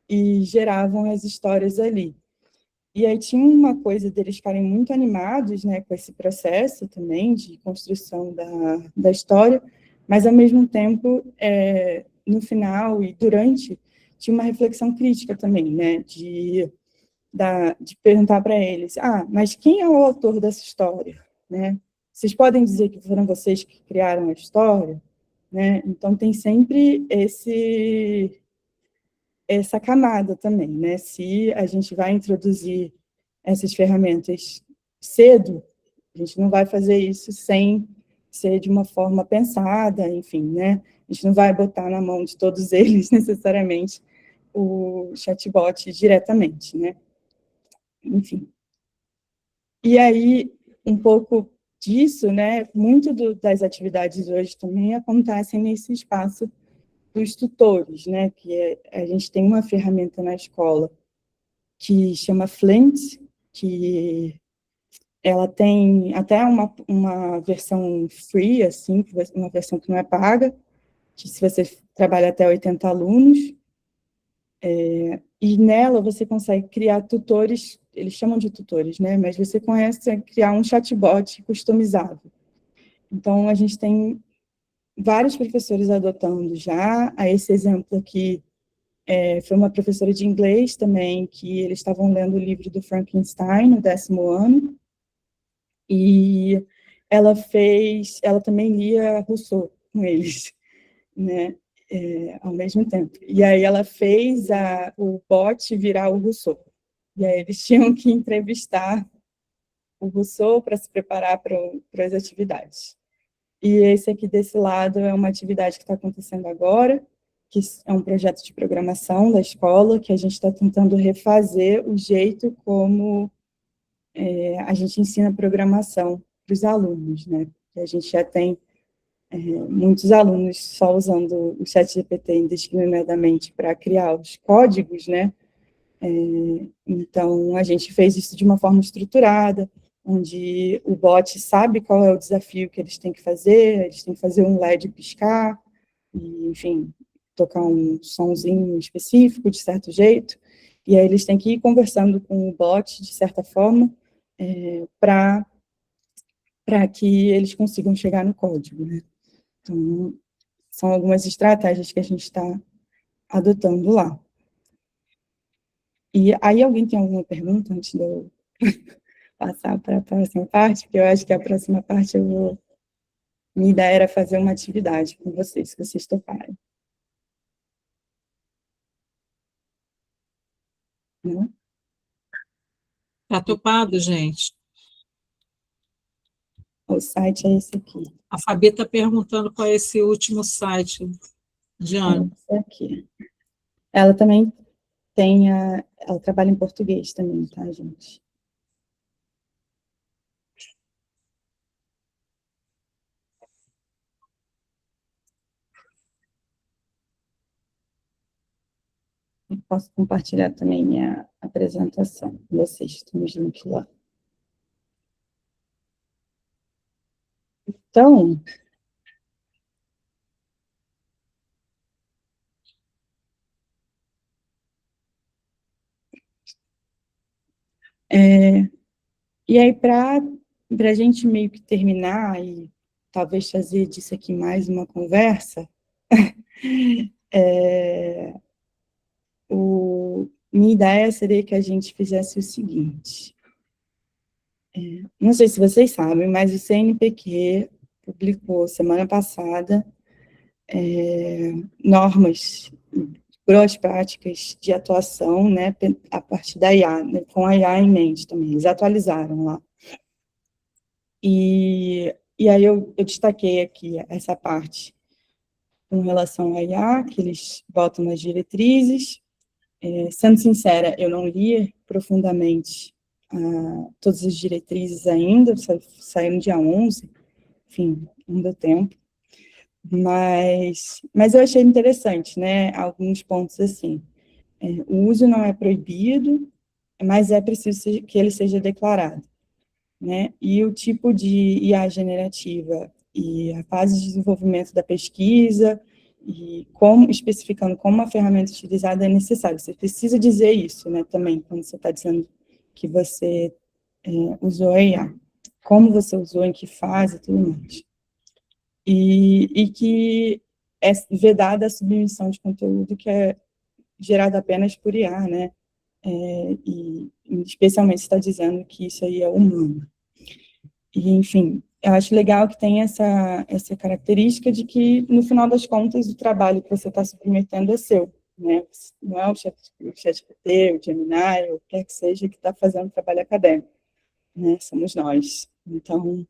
e geravam as histórias ali. E aí tinha uma coisa deles ficarem muito animados, né, com esse processo também de construção da história, mas, ao mesmo tempo, no final e durante, tinha uma reflexão crítica também, né, de perguntar para eles: mas quem é o autor dessa história? Né? Vocês podem dizer que foram vocês que criaram a história? Né? Então, tem sempre essa camada também, né? Se a gente vai introduzir essas ferramentas cedo, a gente não vai fazer isso sem ser de uma forma pensada, enfim, né? A gente não vai botar na mão de todos eles, necessariamente, o chatbot diretamente, né? Enfim. E aí, um pouco disso, né, muito das atividades hoje também acontecem nesse espaço dos tutores, né, a gente tem uma ferramenta na escola que chama Flint, que ela tem até uma versão free, assim, uma versão que não é paga, que se você trabalha até 80 alunos, e nela você consegue criar tutores, eles chamam de tutores, né, mas você consegue criar um chatbot customizável. Então, a gente tem vários professores adotando já. Esse exemplo aqui foi uma professora de inglês também, que eles estavam lendo o livro do Frankenstein no 10º ano, e ela também lia Rousseau com eles, né, ao mesmo tempo. E aí ela fez o bot virar o Rousseau. E aí eles tinham que entrevistar o Rousseau para se preparar para as atividades. E esse aqui desse lado é uma atividade que está acontecendo agora, que é um projeto de programação da escola, que a gente está tentando refazer o jeito como a gente ensina programação para os alunos, né? A gente já tem muitos alunos só usando o ChatGPT indiscriminadamente para criar os códigos, né? Então, a gente fez isso de uma forma estruturada, onde o bot sabe qual é o desafio que eles têm que fazer um LED piscar, e, enfim, tocar um sonzinho específico, de certo jeito, e aí eles têm que ir conversando com o bot, de certa forma, para que eles consigam chegar no código, né? Então, são algumas estratégias que a gente está adotando lá. E aí, alguém tem alguma pergunta antes de eu passar para a próxima parte? Porque eu acho que a próxima parte minha ideia era fazer uma atividade com vocês, se vocês toparem. Não? Está topado, gente? O site é esse aqui. A Fabi está perguntando qual é esse último site, Diana. É esse aqui. Ela também ela trabalha em português também, tá, gente? Eu posso compartilhar também minha apresentação com vocês, estamos juntos lá. Então, e aí, para a gente meio que terminar e talvez fazer disso aqui mais uma conversa, minha ideia seria que a gente fizesse o seguinte. Não sei se vocês sabem, mas o CNPq publicou semana passada normas, boas práticas de atuação, né, a partir da IA, né, com a IA em mente também. Eles atualizaram lá. E aí eu destaquei aqui essa parte com relação à IA, que eles botam nas diretrizes. Sendo sincera, eu não li profundamente todas as diretrizes ainda, saiu no dia 11, enfim, não deu tempo. Mas eu achei interessante, né, alguns pontos assim. O uso não é proibido, mas é preciso que ele seja declarado, né? E o tipo de IA generativa e a fase de desenvolvimento da pesquisa, e especificando como a ferramenta utilizada é necessário. Você precisa dizer isso, né, também, quando você está dizendo que você usou a IA. Como você usou, em que fase, tudo mais. E que é vedada a submissão de conteúdo que é gerado apenas por IA, né? E especialmente está dizendo que isso aí é humano. E, enfim, eu acho legal que tem essa característica de que, no final das contas, o trabalho que você está submetendo é seu, né? Não é o ChatGPT, o Gemini, ou o que quer que seja, que está fazendo o trabalho acadêmico, né? Somos nós. Então,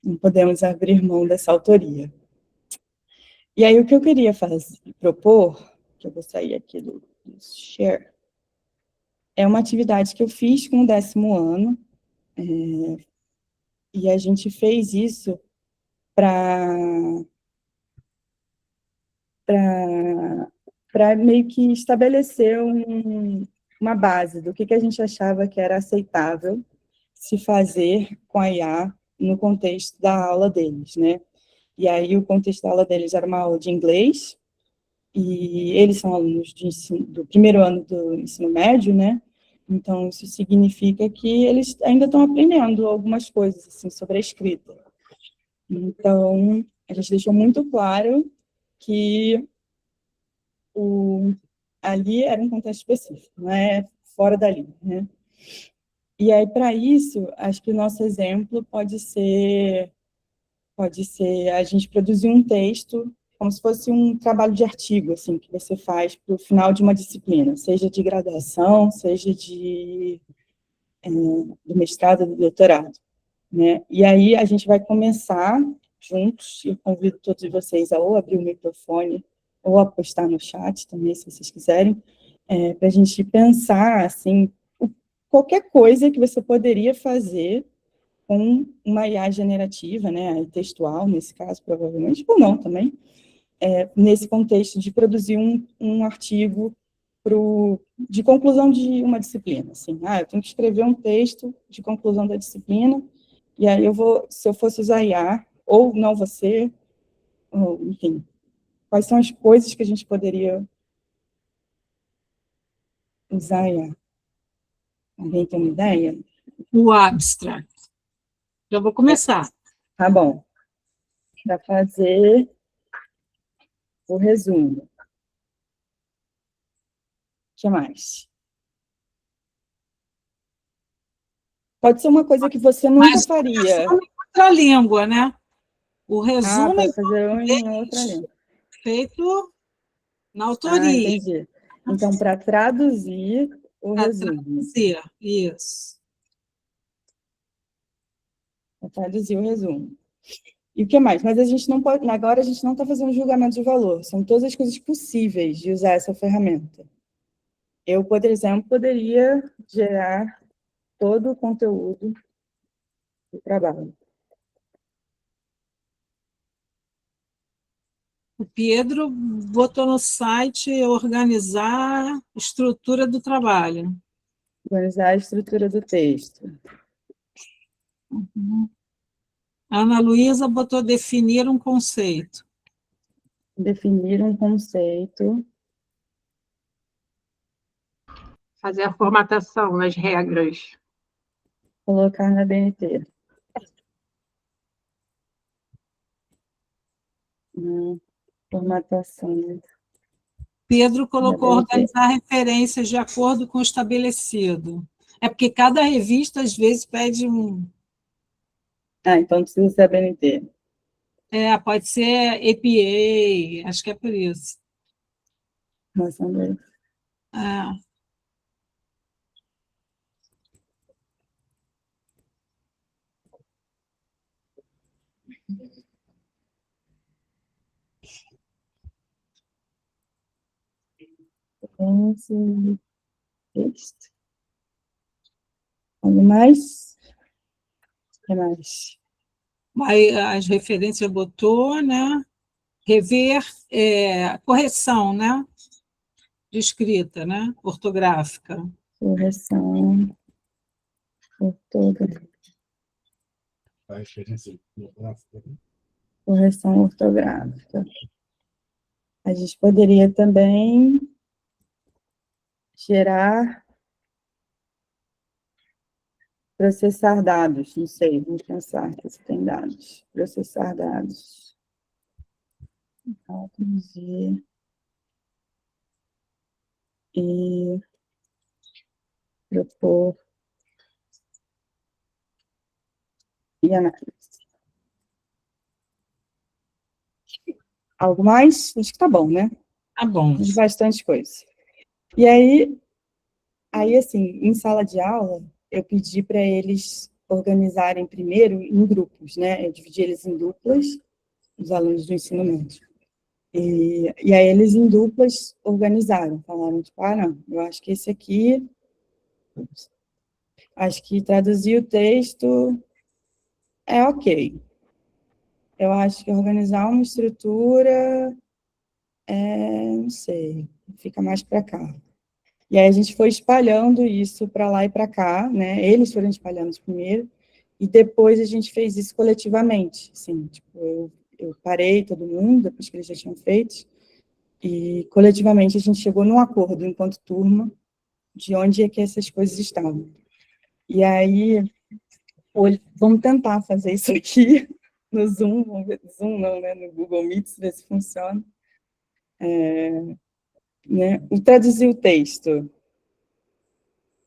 não podemos abrir mão dessa autoria. E aí, o que eu queria propor, que eu vou sair aqui do share, é uma atividade que eu fiz com o 10º ano, E a gente fez isso para meio que estabelecer uma base do que a gente achava que era aceitável se fazer com a IA no contexto da aula deles, né? E aí o contexto da aula deles era uma aula de inglês, e eles são alunos do primeiro ano do ensino médio, né? Então, isso significa que eles ainda estão aprendendo algumas coisas, assim, sobre a escrita. Então, a gente deixou muito claro que ali era um contexto específico, não é fora dali, né? E aí, para isso, acho que o nosso exemplo pode ser a gente produzir um texto como se fosse um trabalho de artigo, assim, que você faz para o final de uma disciplina, seja de graduação, seja do mestrado, do doutorado, né? E aí a gente vai começar juntos, eu convido todos vocês a ou abrir o microfone ou a postar no chat também, se vocês quiserem, para a gente pensar, assim, qualquer coisa que você poderia fazer com uma IA generativa, né, textual, nesse caso, provavelmente, ou não também, nesse contexto de produzir um artigo de conclusão de uma disciplina. Assim, eu tenho que escrever um texto de conclusão da disciplina, e aí se eu fosse usar IA, ou não você, ou, enfim, quais são as coisas que a gente poderia usar IA? Alguém tem uma ideia? O abstract. Já vou começar. Tá bom. Para fazer o resumo. O que mais? Pode ser uma coisa que você nunca faria. Em outra língua, né? O resumo pode fazer em outra língua. Feito na autoria. Entendi. Então, para traduzir o resumo. Traduzir, isso. Para traduzir o resumo. E o que mais? Mas a gente não pode, agora a gente não está fazendo julgamento de valor. São todas as coisas possíveis de usar essa ferramenta. Eu, por exemplo, poderia gerar todo o conteúdo do trabalho. O Pedro botou no site organizar a estrutura do trabalho. Organizar a estrutura do texto. Uhum. A Ana Luísa botou definir um conceito. Definir um conceito. Fazer a formatação nas regras. Colocar na BNT. Formatação. Pedro colocou organizar referências de acordo com o estabelecido. É porque cada revista, às vezes, pede um... Então precisa ser a BNT. Pode ser APA, acho que é por isso. Nossa, André. Texto. Algo mais? O que mais? Aí as referências botou, né? Rever, correção, né? De escrita, né? Ortográfica. Correção ortográfica. Correção ortográfica. A gente poderia também processar dados, não sei, vamos pensar se tem dados. Processar dados. Traduzir. E propor e análise. Algo mais? Acho que tá bom, né? Tá bom. De bastante coisa. E aí, assim, em sala de aula, eu pedi para eles organizarem primeiro em grupos, né? Eu dividi eles em duplas, os alunos do ensino médio. E aí eles em duplas organizaram, falaram, tipo, não, eu acho que esse aqui, acho que traduzir o texto é ok. Eu acho que organizar uma estrutura, não sei, fica mais para cá. E aí a gente foi espalhando isso para lá e para cá, né? Eles foram espalhando primeiro, e depois a gente fez isso coletivamente. Assim, tipo, eu parei todo mundo, depois que eles já tinham feito, e coletivamente a gente chegou num acordo, enquanto turma, de onde é que essas coisas estavam. E aí, vamos tentar fazer isso aqui no Zoom, vamos ver, Zoom não, né? No Google Meet, ver se funciona. Né? O traduzir o texto,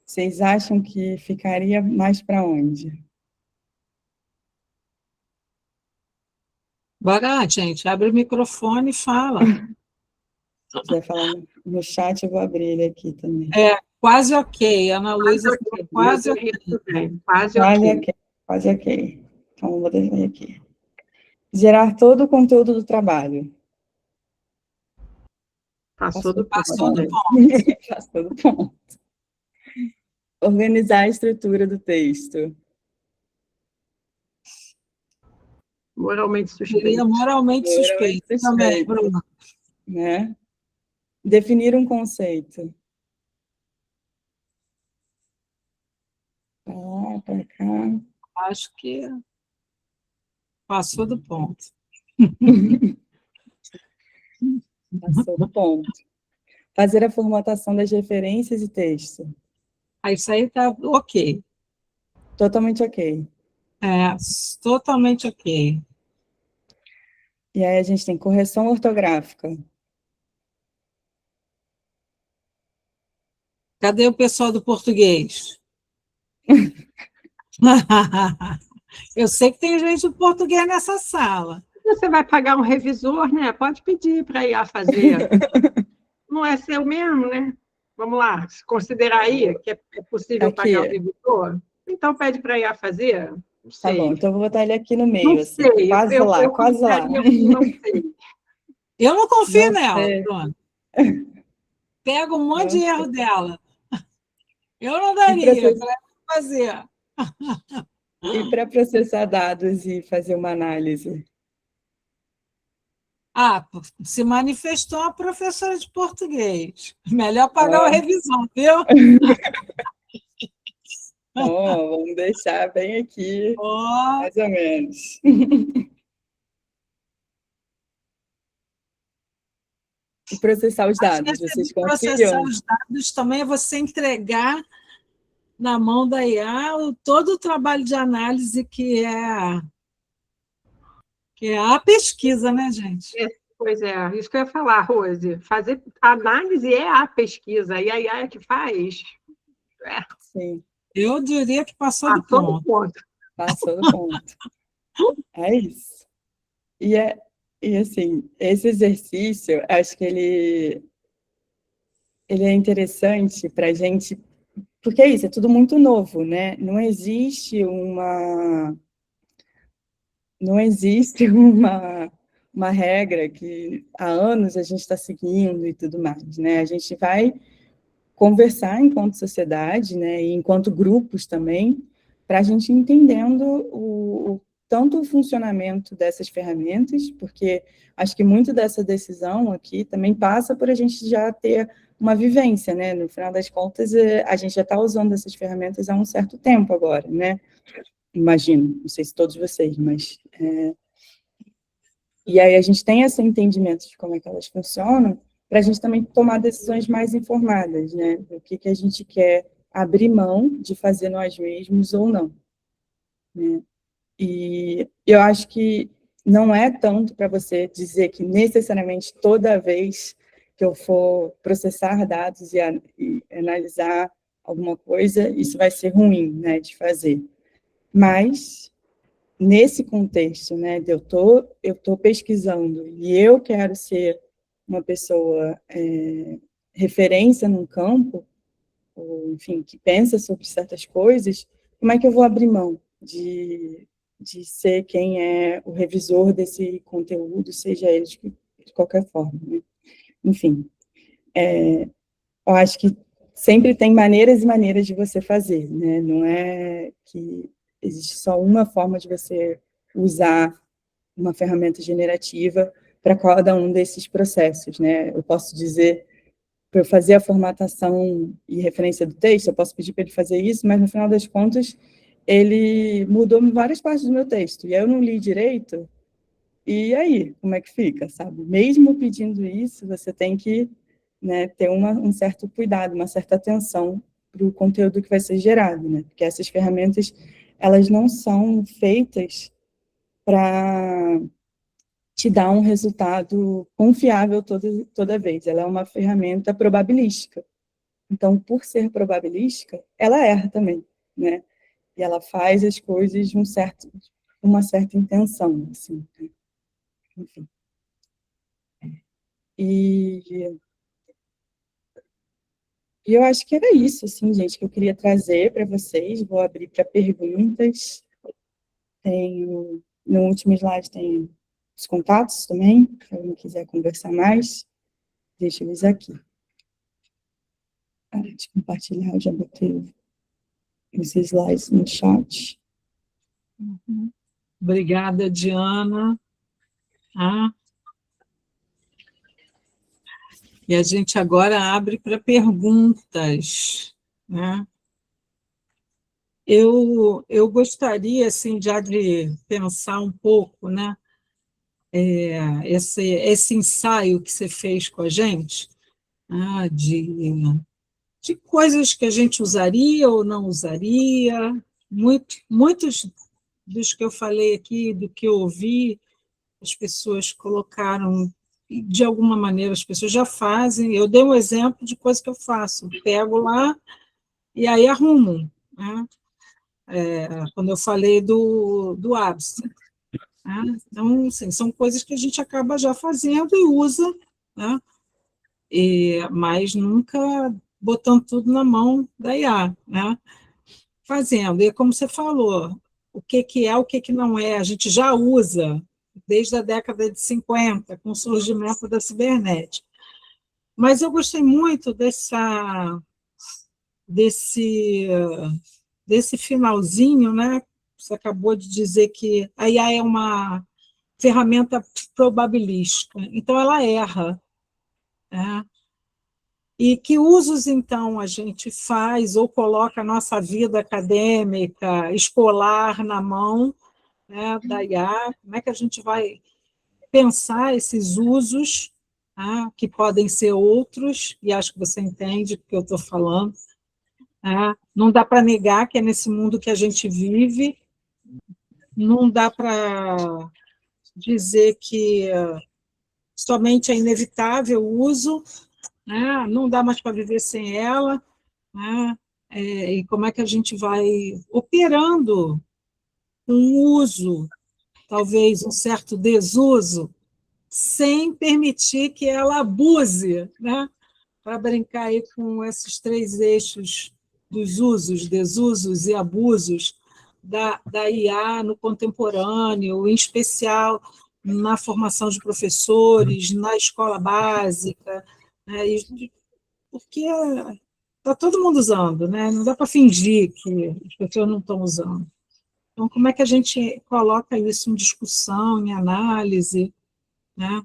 vocês acham que ficaria mais para onde? Bora, gente, abre o microfone e fala. Se quiser falar no chat, eu vou abrir ele aqui também. Quase ok, Ana Luísa falou quase ok. Quase Quase ok. ok, quase ok. Então, eu vou deixar aqui. Gerar todo o conteúdo do trabalho. Passou do Passou do ponto. ponto. Passou do ponto. Organizar a estrutura do texto. Moralmente Seria suspeito. moralmente suspeito também, Bruno. Né? Definir um conceito. Para cá. Acho que passou do ponto. Passou do ponto. Fazer a formatação das referências e texto. Isso aí está ok. Totalmente ok. Totalmente ok. E aí a gente tem correção ortográfica. Cadê o pessoal do português? Eu sei que tem gente do português nessa sala. Você vai pagar um revisor, né? Pode pedir para ir a fazer. Não é seu mesmo, né? Vamos lá, considerar aí que é possível Aqui. pagar o revisor. Então, pede para ir a fazer. Não sei. Tá bom, então eu vou botar ele aqui no meio. Não assim, sei. quase lá, quase lá. Não sei. Eu não confio Não nela, sei. Bruno. Pega um monte Não de erro sei. dela. Eu não daria para fazer. E para processar dados e fazer uma análise? Se manifestou uma professora de português. Melhor pagar o revisão, viu? Vamos deixar bem aqui, mais ou menos. E processar os dados, vocês confiam? Processar os dados também é você entregar na mão da IA todo o trabalho de análise que é a pesquisa, né, gente? Pois é, isso que eu ia falar, Rose. Fazer análise é a pesquisa, e a IA é que faz. Sim. Eu diria que passou do ponto. Passou do ponto. É isso. E assim, esse exercício, acho que ele é interessante para a gente, porque é isso, é tudo muito novo, né? Não existe uma regra que há anos a gente está seguindo e tudo mais, né? A gente vai conversar enquanto sociedade, né, e enquanto grupos também, para a gente entendendo tanto o funcionamento dessas ferramentas, porque acho que muito dessa decisão aqui também passa por a gente já ter uma vivência, né? No final das contas, a gente já está usando essas ferramentas há um certo tempo agora, né? Imagino, não sei se todos vocês, mas... E aí a gente tem esse entendimento de como é que elas funcionam, para a gente também tomar decisões mais informadas, né? Do que a gente quer abrir mão de fazer nós mesmos ou não, né? E eu acho que não é tanto para você dizer que necessariamente toda vez que eu for processar dados e analisar alguma coisa, isso vai ser ruim, né, de fazer. Mas nesse contexto, né, de eu tô pesquisando e eu quero ser uma pessoa referência num campo, ou, enfim, que pensa sobre certas coisas, como é que eu vou abrir mão de ser quem é o revisor desse conteúdo, seja ele de qualquer forma, né? Enfim, eu acho que sempre tem maneiras e maneiras de você fazer, né? Não é que existe só uma forma de você usar uma ferramenta generativa para cada um desses processos, né? Eu posso dizer, para eu fazer a formatação e referência do texto, eu posso pedir para ele fazer isso, mas, no final das contas, ele mudou várias partes do meu texto, e aí eu não li direito, e aí, como é que fica, sabe? Mesmo pedindo isso, você tem que, né, ter um certo cuidado, uma certa atenção para o conteúdo que vai ser gerado, né? Porque essas ferramentas, elas não são feitas para te dar um resultado confiável toda vez. Ela é uma ferramenta probabilística. Então, por ser probabilística, ela erra também, né? E ela faz as coisas de uma certa intenção, assim, né? Enfim. E eu acho que era isso, assim, gente, que eu queria trazer para vocês. Vou abrir para perguntas. No último slide tem os contatos também, se alguém quiser conversar mais, deixa eles aqui. Para de compartilhar, eu já botei os slides no chat. Obrigada, Diana. E a gente agora abre para perguntas, né? Eu gostaria, assim, já de pensar um pouco, né? Esse ensaio que você fez com a gente, de coisas que a gente usaria ou não usaria. Muitos dos que eu falei aqui, do que eu ouvi, as pessoas colocaram, de alguma maneira as pessoas já fazem. Eu dei um exemplo de coisa que eu faço, pego lá e aí arrumo, né? Quando eu falei do Abstract, né? Então, assim, são coisas que a gente acaba já fazendo e usa, né? Mas nunca botando tudo na mão da IA, né? Fazendo. E como você falou, o que é, o que não é, a gente já usa desde a década de 50, com o surgimento da cibernética. Mas eu gostei muito desse finalzinho, né? Você acabou de dizer que a IA é uma ferramenta probabilística, então ela erra, né? E que usos, então, a gente faz ou coloca a nossa vida acadêmica, escolar, na mão, né, da IA? Como é que a gente vai pensar esses usos, né, que podem ser outros, e acho que você entende o que eu estou falando, né? Não dá para negar que é nesse mundo que a gente vive, não dá para dizer que somente é inevitável o uso, né? Não dá mais para viver sem ela, né? E como é que a gente vai operando um uso, talvez um certo desuso, sem permitir que ela abuse, né? Para brincar aí com esses três eixos dos usos, desusos e abusos da IA no contemporâneo, em especial na formação de professores, na escola básica, né? Porque está todo mundo usando, né? Não dá para fingir que as pessoas não estão usando. Então, como é que a gente coloca isso em discussão, em análise, né?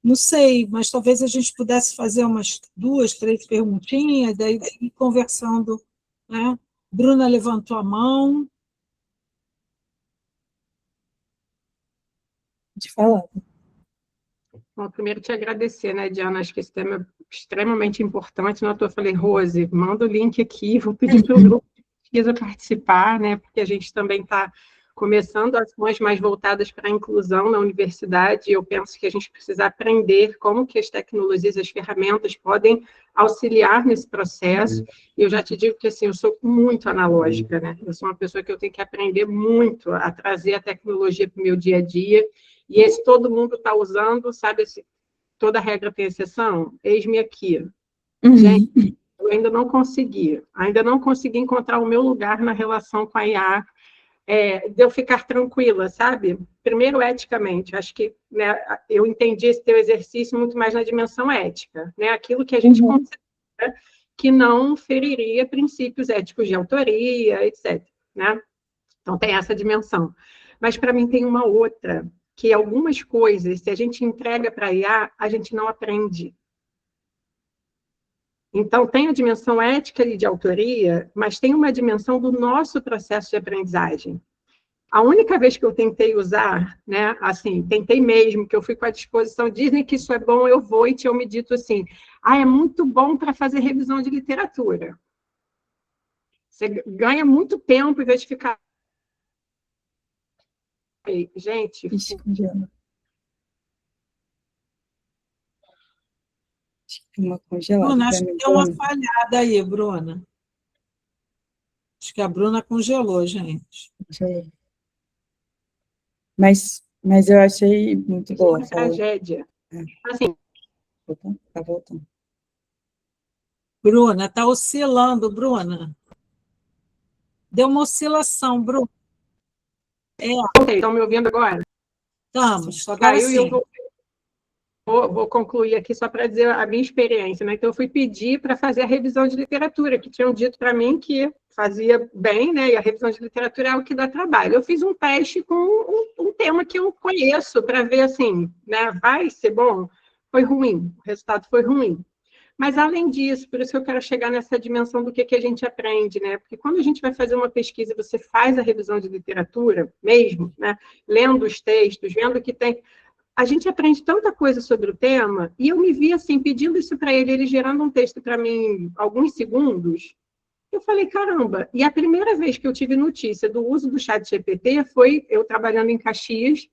Não sei, mas talvez a gente pudesse fazer umas 2, 3 perguntinhas, daí ir conversando, né? Bruna levantou a mão. De falar. Bom, primeiro te agradecer, né, Diana? Acho que esse tema é extremamente importante. Eu falei, Rose, manda o link aqui, vou pedir para o grupo de pesquisa participar, né? Porque a gente também está começando ações mais voltadas para a inclusão na universidade, e eu penso que a gente precisa aprender como que as tecnologias, as ferramentas podem auxiliar nesse processo. E eu já te digo que, assim, eu sou muito analógica, né? Eu sou uma pessoa que eu tenho que aprender muito a trazer a tecnologia para o meu dia a dia, e esse todo mundo está usando, sabe, toda regra tem exceção? Eis-me aqui. Gente, eu ainda não consegui encontrar o meu lugar na relação com a IA, de eu ficar tranquila, sabe? Primeiro, eticamente, acho que, né, eu entendi esse teu exercício muito mais na dimensão ética, né? Aquilo que a gente considera que não feriria princípios éticos de autoria, etc., né? Então, tem essa dimensão. Mas, para mim, tem uma outra, que algumas coisas, se a gente entrega para a IA, a gente não aprende. Então, tem a dimensão ética e de autoria, mas tem uma dimensão do nosso processo de aprendizagem. A única vez que eu tentei usar, né, assim, tentei mesmo, que eu fui com a disposição, dizem que isso é bom, eu vou, e tinham me dito assim, é muito bom para fazer revisão de literatura. Você ganha muito tempo em vez de ficar... Gente... Descongela. Uma congelada. Bruna, acho que deu uma falhada aí, Bruna. Acho que a Bruna congelou, gente. Mas eu achei muito boa. Uma tragédia. Assim. Tá voltando. Bruna, está oscilando, Bruna. Deu uma oscilação, Bruna. Estão me ouvindo agora? Estamos, agora sim. Eu vou concluir aqui só para dizer a minha experiência, né? Então, eu fui pedir para fazer a revisão de literatura, que tinham dito para mim que fazia bem, né? E a revisão de literatura é o que dá trabalho. Eu fiz um teste com um tema que eu conheço, para ver, assim, né? Vai ser bom? Foi ruim, o resultado foi ruim. Mas, além disso, por isso que eu quero chegar nessa dimensão do que a gente aprende, né? Porque quando a gente vai fazer uma pesquisa, você faz a revisão de literatura mesmo, né? Lendo os textos, vendo que tem... A gente aprende tanta coisa sobre o tema, e eu me vi, assim, pedindo isso para ele gerando um texto para mim, alguns segundos. Eu falei, caramba, e a primeira vez que eu tive notícia do uso do ChatGPT foi eu trabalhando em Caxias,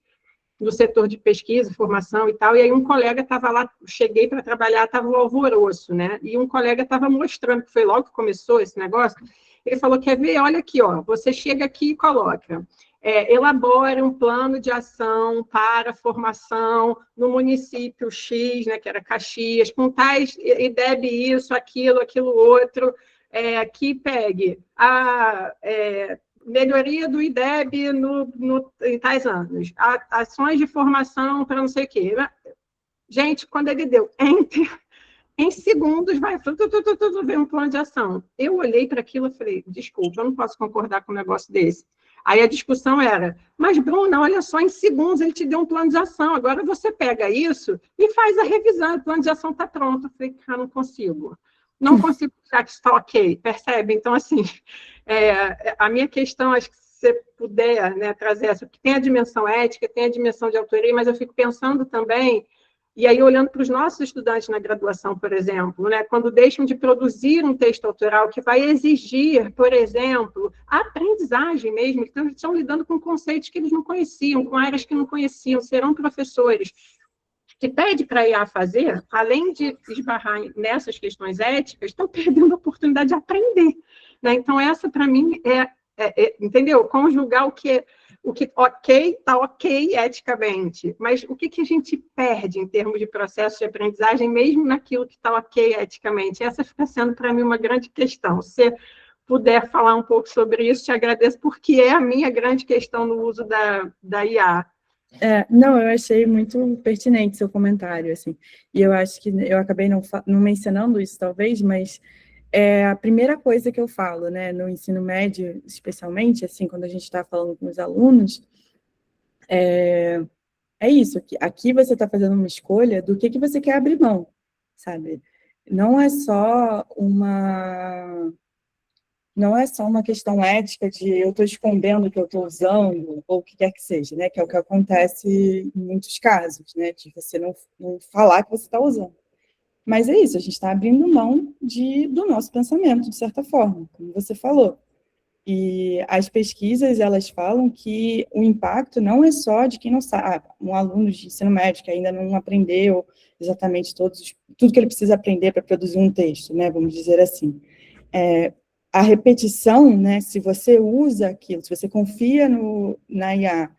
no setor de pesquisa, formação e tal, e aí um colega estava lá, cheguei para trabalhar, estava o alvoroço, né? E um colega estava mostrando, que foi logo que começou esse negócio, ele falou, quer ver? Olha aqui, ó, você chega aqui e coloca, elabora um plano de ação para formação no município X, né, que era Caxias, com tais IDEB isso, aquilo outro, que pegue a... melhoria do IDEB em tais anos, ações de formação para não sei o quê. Gente, quando ele deu enter, em segundos vai ver um plano de ação. Eu olhei para aquilo e falei, desculpa, eu não posso concordar com um negócio desse. Aí a discussão era, mas Bruna, olha só, em segundos ele te deu um plano de ação, agora você pega isso e faz a revisão, o plano de ação está pronto. Eu falei, cara, não consigo achar que está ok, percebe? Então, assim, a minha questão, acho que se você puder, né, trazer essa, porque tem a dimensão ética, tem a dimensão de autoria, mas eu fico pensando também, e aí olhando para os nossos estudantes na graduação, por exemplo, né, quando deixam de produzir um texto autoral que vai exigir, por exemplo, a aprendizagem mesmo, então eles estão lidando com conceitos que eles não conheciam, com áreas que não conheciam, serão professores que pede para a IA fazer, além de esbarrar nessas questões éticas, estão perdendo a oportunidade de aprender. Né? Então, essa, para mim, entendeu? Conjugar o que ok, está ok eticamente, mas o que a gente perde em termos de processo de aprendizagem, mesmo naquilo que está ok eticamente? Essa fica sendo, para mim, uma grande questão. Se puder falar um pouco sobre isso, te agradeço, porque é a minha grande questão no uso da IA. Não, eu achei muito pertinente seu comentário, assim, e eu acho que eu acabei não mencionando isso, talvez, mas a primeira coisa que eu falo, né, no ensino médio, especialmente, assim, quando a gente está falando com os alunos, é isso, aqui você está fazendo uma escolha do que você quer abrir mão, sabe? Não é só uma questão ética de eu estou escondendo o que eu estou usando, ou o que quer que seja, né? Que é o que acontece em muitos casos, né? De você não falar que você está usando. Mas é isso, a gente está abrindo mão do nosso pensamento, de certa forma, como você falou. E as pesquisas, elas falam que o impacto não é só de quem não sabe, um aluno de ensino médio que ainda não aprendeu exatamente tudo que ele precisa aprender para produzir um texto, né? Vamos dizer assim. A repetição, né, se você usa aquilo, se você confia na IA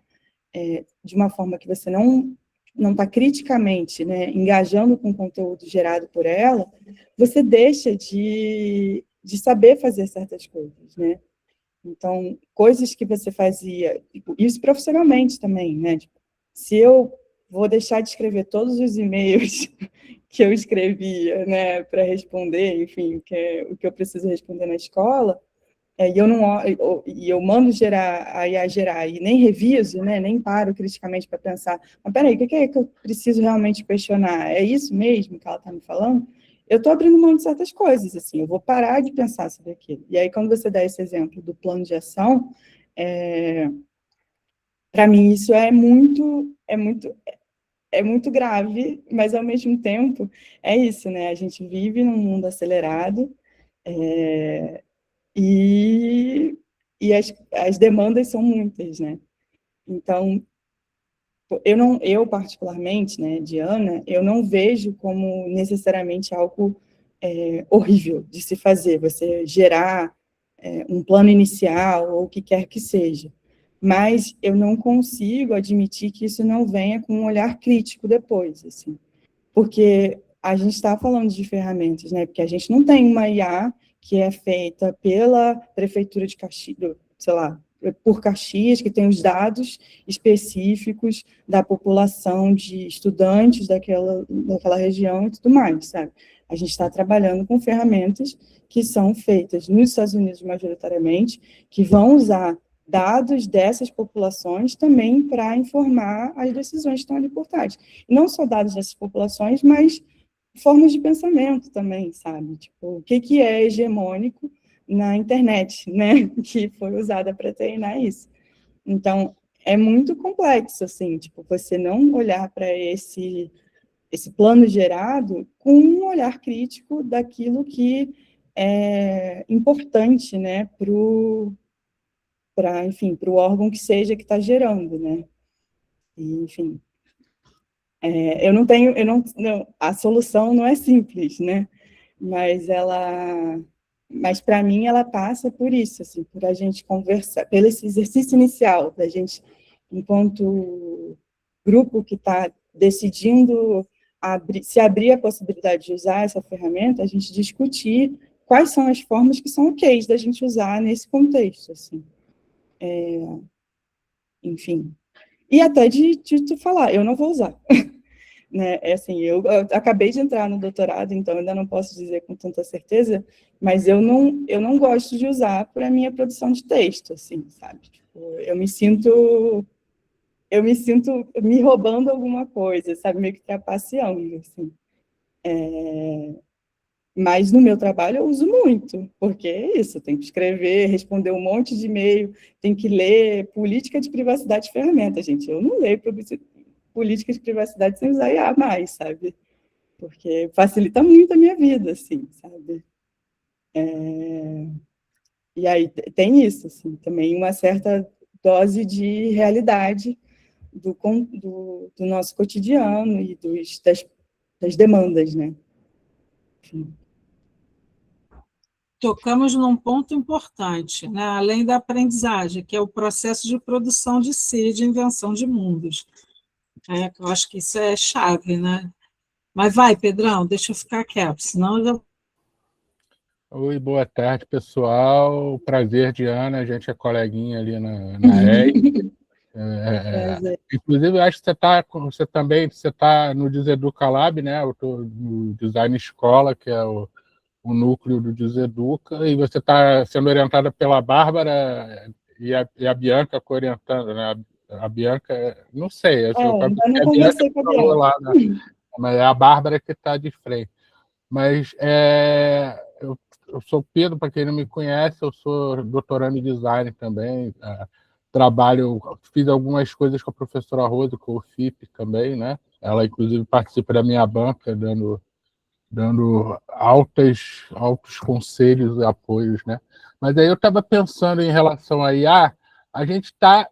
de uma forma que você não está criticamente, né, engajando com o conteúdo gerado por ela, você deixa de saber fazer certas coisas, né? Então, coisas que você fazia, isso profissionalmente também, né? Se eu vou deixar de escrever todos os e-mails que eu escrevia, né, para responder, enfim, o que eu preciso responder na escola, e eu não e eu mando gerar, a IA gerar e nem reviso, né, nem paro criticamente para pensar, mas peraí, o que é que eu preciso realmente questionar? É isso mesmo que ela está me falando? Eu estou abrindo mão de certas coisas, assim, eu vou parar de pensar sobre aquilo. E aí, quando você dá esse exemplo do plano de ação, para mim isso é muito grave, mas ao mesmo tempo é isso, né? A gente vive num mundo acelerado, e, as demandas são muitas, né? Então, eu particularmente, né, Diana, eu não vejo como necessariamente algo horrível de se fazer, você gerar um plano inicial ou o que quer que seja. Mas eu não consigo admitir que isso não venha com um olhar crítico depois, assim. Porque a gente está falando de ferramentas, né? Porque a gente não tem uma IA que é feita pela Prefeitura de Caxias, sei lá, por Caxias, que tem os dados específicos da população de estudantes daquela região e tudo mais, sabe? A gente está trabalhando com ferramentas que são feitas nos Estados Unidos, majoritariamente, que vão usar dados dessas populações também para informar as decisões que estão ali por trás. E não só dados dessas populações, mas formas de pensamento também, sabe? Tipo, o que é hegemônico na internet, né? Que foi usada para treinar isso. Então, é muito complexo, assim, tipo, você não olhar para esse plano gerado com um olhar crítico daquilo que é importante, né, enfim, para o órgão que seja que está gerando, né? E, enfim, a solução não é simples, né? Mas para mim ela passa por isso, assim, por a gente conversar, pelo esse exercício inicial da gente, enquanto grupo que está decidindo se abrir a possibilidade de usar essa ferramenta, a gente discutir quais são as formas que são ok da gente usar nesse contexto, assim. Enfim. E até de te falar, eu não vou usar. Né? Assim, eu acabei de entrar no doutorado, então ainda não posso dizer com tanta certeza, mas eu não gosto de usar para a minha produção de texto, assim, sabe? Tipo, eu me sinto me roubando alguma coisa, sabe? Meio que trapaceando, assim. Mas no meu trabalho eu uso muito, porque é isso, tem que escrever, responder um monte de e-mail, tem que ler política de privacidade de ferramenta, gente. Eu não leio política de privacidade sem usar IA mais, sabe? Porque facilita muito a minha vida, assim, sabe? E aí tem isso, assim, também uma certa dose de realidade do nosso cotidiano e das demandas, né? Enfim. Tocamos num ponto importante, né? Além da aprendizagem, que é o processo de produção de si, de invenção de mundos. Eu acho que isso é chave, né? Mas vai, Pedrão, deixa eu ficar quieto, senão eu... Oi, boa tarde, pessoal. Prazer, Diana. A gente é coleguinha ali na EI. Inclusive, eu acho que você está no Deseduca Lab, né? Eu estou no Design Escola, que é o núcleo do Deseduca, e você está sendo orientada pela Bárbara e a Bianca orientando, né? A Bianca, não sei, Ainda não conversei com a Bianca. Lá, né? Mas é a Bárbara que está de frente. Mas eu sou Pedro, para quem não me conhece, eu sou doutorando em design também, fiz algumas coisas com a professora Rosa, com o FIP também, né? Ela, inclusive, participa da minha banca, dando altos conselhos e apoios, né? Mas aí eu estava pensando em relação a IA, a gente está...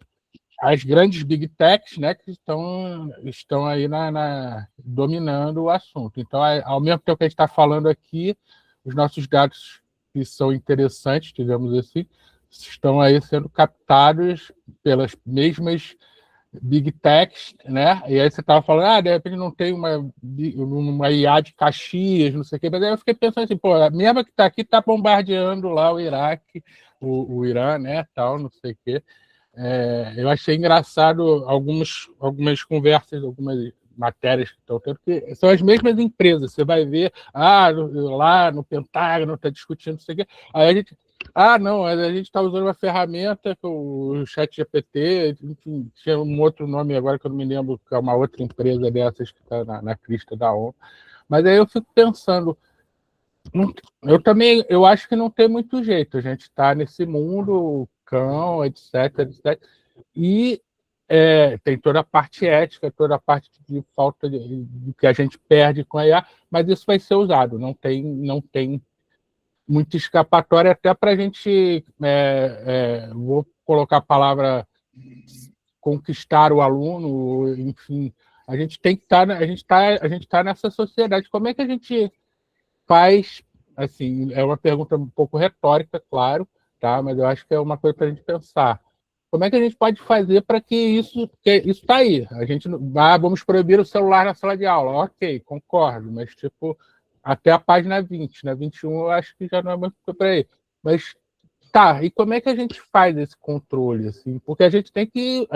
As grandes big techs, né, que estão aí dominando o assunto. Então, ao mesmo tempo que a gente está falando aqui, os nossos dados que são interessantes, digamos assim, estão aí sendo captados pelas mesmas big techs, né? E aí você estava falando, de repente não tem uma IA de Caxias, não sei o quê, mas aí eu fiquei pensando assim, pô, a mesma que está aqui está bombardeando lá o Iraque, o Irã, né, tal, não sei o quê. Eu achei engraçado algumas conversas, algumas matérias que estão tendo, que são as mesmas empresas. Você vai ver, lá no Pentágono está discutindo isso aqui. Aí a gente, não, a gente está usando uma ferramenta, o ChatGPT, enfim, tinha um outro nome agora que eu não me lembro, que é uma outra empresa dessas que está na crista da onda. Mas aí eu fico pensando, eu acho que não tem muito jeito, a gente está nesse mundo, cão, etc, etc, e tem toda a parte ética, toda a parte de falta de que a gente perde com a IA, mas isso vai ser usado, não tem muita escapatória, até para a gente, vou colocar a palavra conquistar o aluno, enfim, a gente tem que estar, a gente tá nessa sociedade. Como é que a gente faz, assim, é uma pergunta um pouco retórica, claro, tá? Mas eu acho que é uma coisa para a gente pensar. Como é que a gente pode fazer para que isso está aí? A gente vamos proibir o celular na sala de aula. Ok, concordo, mas tipo, até a página 20, na 21 eu acho que já não é muito por aí. Mas tá, e como é que a gente faz esse controle, assim? Porque a gente tem que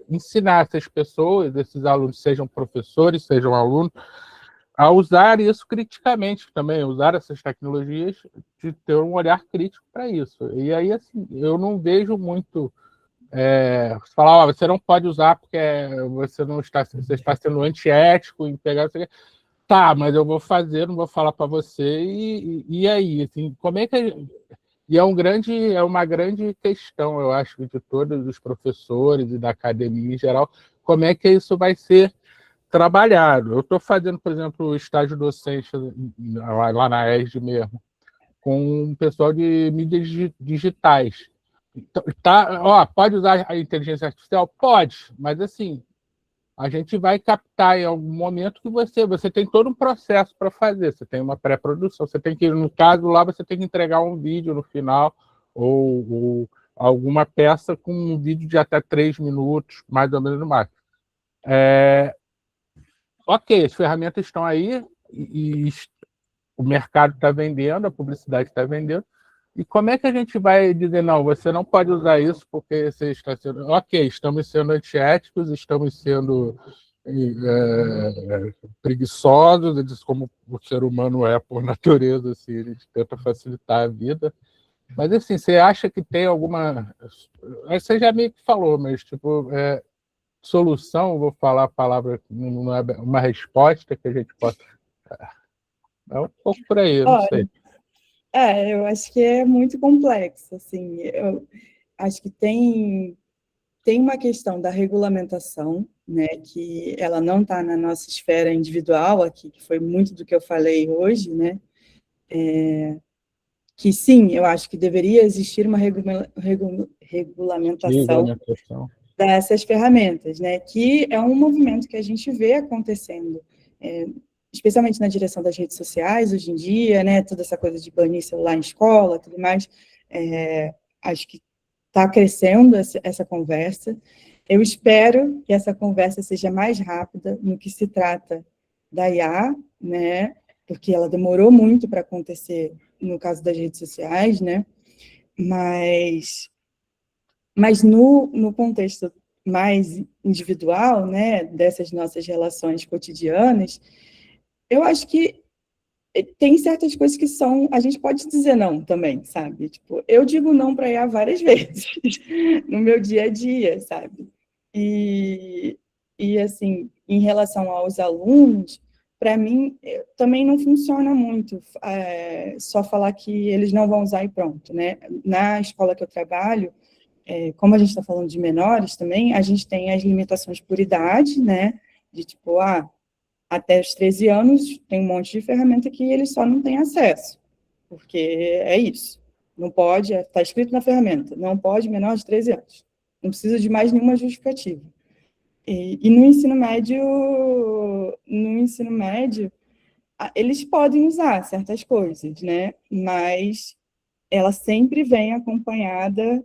ensinar essas pessoas, esses alunos, sejam professores, sejam alunos, a usar isso criticamente também, usar essas tecnologias, de ter um olhar crítico para isso. E aí, assim, eu não vejo muito falar, você não pode usar porque você está sendo antiético em pegar isso aqui. Tá, mas eu vou fazer, não vou falar para você, e aí, assim, como é que... E é uma grande questão, eu acho, de todos os professores e da academia em geral, como é que isso vai ser trabalhado. Eu estou fazendo, por exemplo, o estágio docente lá na ESD mesmo, com o pessoal de mídias digitais. Então, pode usar a inteligência artificial? Pode, mas assim, a gente vai captar em algum momento que você tem todo um processo para fazer. Você tem uma pré-produção, você tem que, no caso lá, você tem que entregar um vídeo no final, ou alguma peça com um vídeo de até 3 minutos, mais ou menos no máximo. Ok, as ferramentas estão aí e o mercado está vendendo, a publicidade está vendendo. E como é que a gente vai dizer, não, você não pode usar isso porque você está sendo... Ok, estamos sendo antiéticos, estamos sendo preguiçosos, como o ser humano é por natureza, assim, a gente tenta facilitar a vida. Mas, assim, você acha que tem alguma... Você já meio que falou, mas, tipo, solução, vou falar a palavra, não é uma resposta que a gente possa... É um pouco por aí, eu não sei. Eu acho que é muito complexo, assim, eu acho que tem uma questão da regulamentação, né, que ela não está na nossa esfera individual aqui, que foi muito do que eu falei hoje, né, que sim, eu acho que deveria existir uma regulamentação dessas ferramentas, né, que é um movimento que a gente vê acontecendo, especialmente na direção das redes sociais, hoje em dia, né, toda essa coisa de banir celular em escola, tudo mais, acho que está crescendo essa conversa. Eu espero que essa conversa seja mais rápida no que se trata da IA, né, porque ela demorou muito para acontecer no caso das redes sociais, né, mas no contexto mais individual, né, dessas nossas relações cotidianas, eu acho que tem certas coisas que a gente pode dizer não também, sabe? Tipo, eu digo não para IA várias vezes no meu dia a dia, sabe? E assim, em relação aos alunos, para mim, também não funciona muito só falar que eles não vão usar e pronto, né? Na escola que eu trabalho, como a gente está falando de menores também, a gente tem as limitações por idade, né? De tipo, até os 13 anos tem um monte de ferramenta que eles só não têm acesso, porque é isso. Não pode, está escrito na ferramenta, não pode menor de 13 anos. Não precisa de mais nenhuma justificativa. E no ensino médio, eles podem usar certas coisas, né? Mas ela sempre vem acompanhada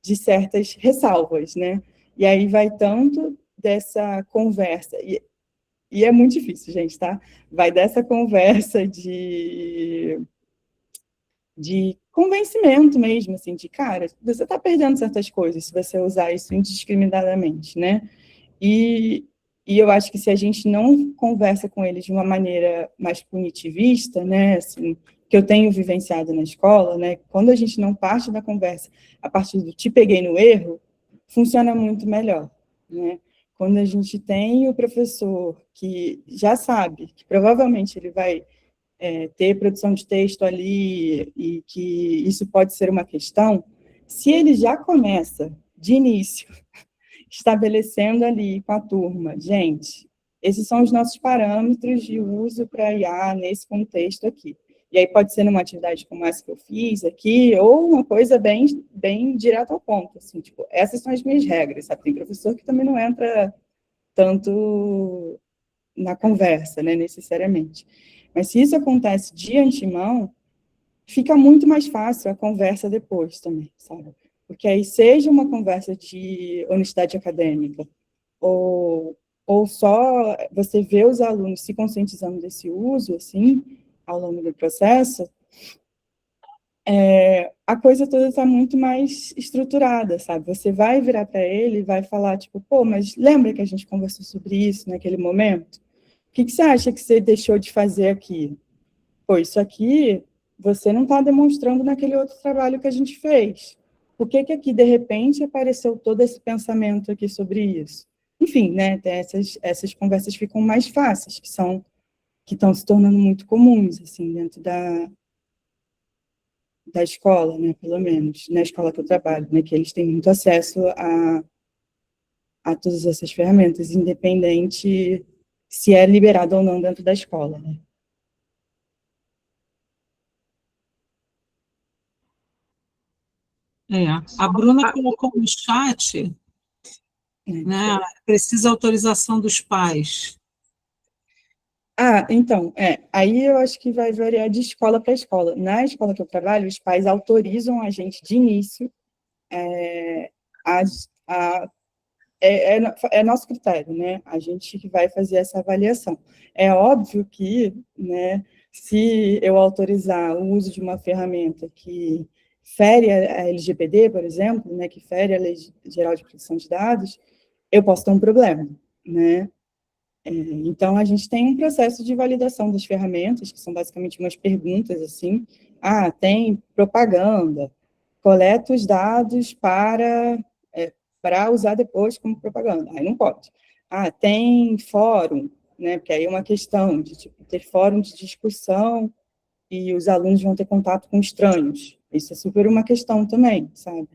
de certas ressalvas, né? E aí vai tanto dessa conversa, e é muito difícil, gente, tá? Vai dessa conversa de convencimento mesmo, assim, de, cara, você está perdendo certas coisas se você usar isso indiscriminadamente, né? E E eu acho que se a gente não conversa com eles de uma maneira mais punitivista, né, assim, que eu tenho vivenciado na escola, né, quando a gente não parte da conversa a partir do te peguei no erro, funciona muito melhor, né? Quando a gente tem o professor que já sabe que provavelmente ele vai ter produção de texto ali e que isso pode ser uma questão, se ele já começa de início estabelecendo ali com a turma, gente, esses são os nossos parâmetros de uso para IA nesse contexto aqui. E aí pode ser numa atividade como essa que eu fiz aqui, ou uma coisa bem direta ao ponto, assim, tipo, essas são as minhas regras, sabe? Tem professor que também não entra tanto na conversa, né, necessariamente. Mas se isso acontece de antemão, fica muito mais fácil a conversa depois também, sabe? Porque aí seja uma conversa de honestidade acadêmica, ou só você vê os alunos se conscientizando desse uso, assim, ao longo do processo, a coisa toda está muito mais estruturada, sabe? Você vai virar para ele e vai falar, tipo, pô, mas lembra que a gente conversou sobre isso naquele momento? O que você acha que você deixou de fazer aqui? Pô, isso aqui você não está demonstrando naquele outro trabalho que a gente fez. Por que aqui, de repente, apareceu todo esse pensamento aqui sobre isso? Enfim, né, essas conversas ficam mais fáceis, que estão se tornando muito comuns, assim, dentro da escola, né, pelo menos, na escola que eu trabalho, né, que eles têm muito acesso a todas essas ferramentas, independente se é liberado ou não dentro da escola, né. A Bruna colocou no chat, né, precisa autorização dos pais. Então, aí eu acho que vai variar de escola para escola. Na escola que eu trabalho, os pais autorizam a gente de início, é nosso critério, né? A gente que vai fazer essa avaliação. É óbvio que, né, se eu autorizar o uso de uma ferramenta que fere a LGPD, por exemplo, né, que fere a Lei Geral de Proteção de Dados, eu posso ter um problema, né? Então, a gente tem um processo de validação das ferramentas, que são basicamente umas perguntas, assim, tem propaganda, coleta os dados para usar depois como propaganda, aí não pode. Tem fórum, né, porque aí é uma questão de tipo, ter fórum de discussão e os alunos vão ter contato com estranhos, isso é super uma questão também, sabe?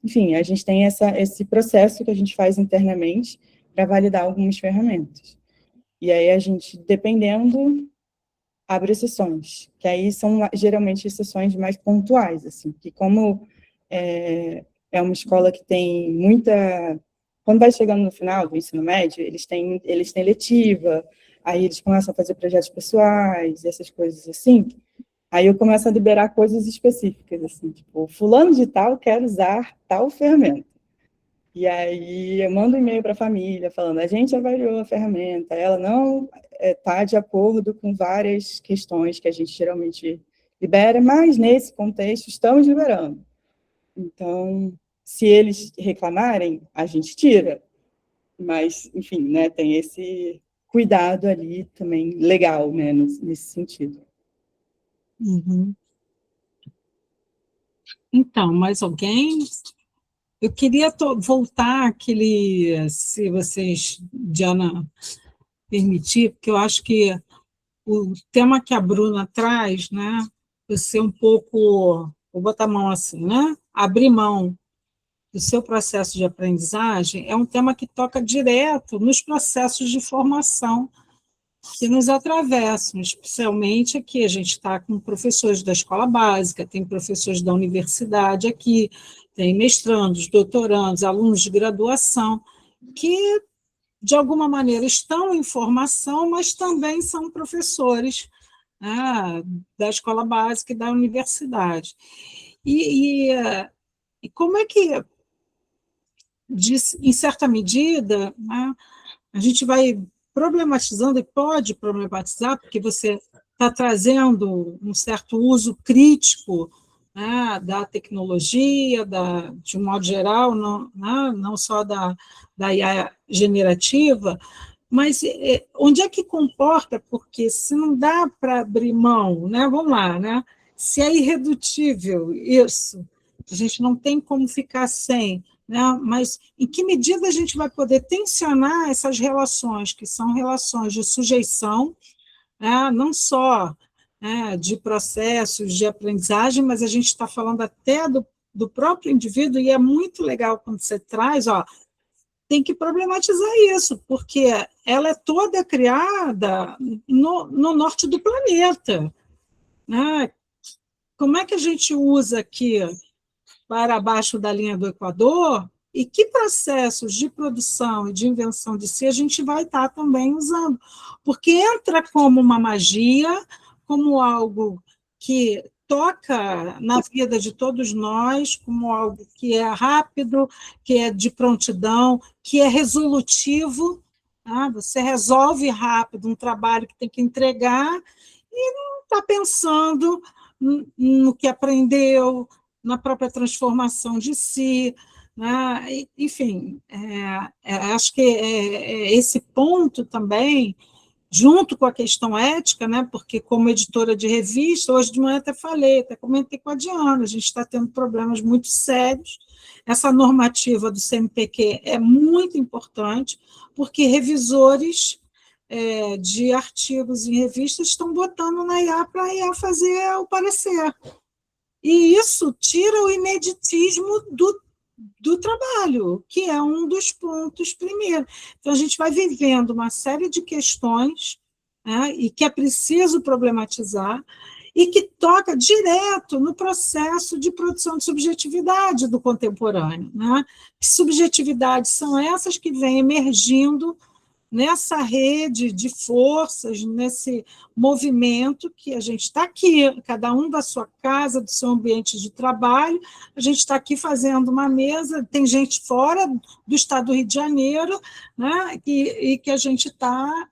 Enfim, a gente tem esse processo que a gente faz internamente para validar algumas ferramentas. E aí a gente, dependendo, abre exceções, que aí são geralmente exceções mais pontuais, assim, que como é uma escola que tem muita... Quando vai chegando no final do ensino médio, eles têm letiva, aí eles começam a fazer projetos pessoais, essas coisas assim. Aí eu começo a liberar coisas específicas, assim, tipo, fulano de tal quer usar tal ferramenta. E aí eu mando um e-mail para a família falando, a gente avaliou a ferramenta, ela não está de acordo com várias questões que a gente geralmente libera, mas nesse contexto estamos liberando. Então, se eles reclamarem, a gente tira. Mas, enfim, né, tem esse cuidado ali também legal, né, nesse sentido. Uhum. Então, mais alguém? Eu queria voltar àquele, se vocês, Diana, permitir, porque eu acho que o tema que a Bruna traz, né, você um pouco, vou botar a mão assim, né, abrir mão do seu processo de aprendizagem, é um tema que toca direto nos processos de formação que nos atravessam, especialmente aqui, a gente está com professores da escola básica, tem professores da universidade aqui, tem mestrandos, doutorandos, alunos de graduação, que, de alguma maneira, estão em formação, mas também são professores, né, da escola básica e da universidade. E como é que, em certa medida, né, a gente vai problematizando, e pode problematizar, porque você está trazendo um certo uso crítico né, da tecnologia, de um modo geral, não, né, não só da IA generativa, mas onde é que comporta? Porque se não dá para abrir mão, né, vamos lá, né, se é irredutível isso, a gente não tem como ficar sem, né, mas em que medida a gente vai poder tensionar essas relações, que são relações de sujeição, né, não só, né, de processos de aprendizagem, mas a gente está falando até do próprio indivíduo, e é muito legal quando você traz, ó, tem que problematizar isso, porque ela é toda criada no norte do planeta, né? Como é que a gente usa aqui para abaixo da linha do Equador e que processos de produção e de invenção de si a gente vai estar também usando? Porque entra como uma magia, como algo que toca na vida de todos nós, como algo que é rápido, que é de prontidão, que é resolutivo, tá? Você resolve rápido um trabalho que tem que entregar e não está pensando no que aprendeu, na própria transformação de si, né? Enfim, acho que esse ponto também, junto com a questão ética, né? Porque como editora de revista, hoje de manhã até falei, até comentei com a Diana, a gente está tendo problemas muito sérios, essa normativa do CNPq é muito importante, porque revisores de artigos em revistas estão botando na IA para a IA fazer o parecer. E isso tira o ineditismo do trabalho, que é um dos pontos primeiro. Então, a gente vai vivendo uma série de questões, né, e que é preciso problematizar, e que toca direto no processo de produção de subjetividade do contemporâneo. Né? Que subjetividades são essas que vêm emergindo nessa rede de forças, nesse movimento que a gente está aqui, cada um da sua casa, do seu ambiente de trabalho, a gente está aqui fazendo uma mesa, tem gente fora do estado do Rio de Janeiro, né, e que a gente está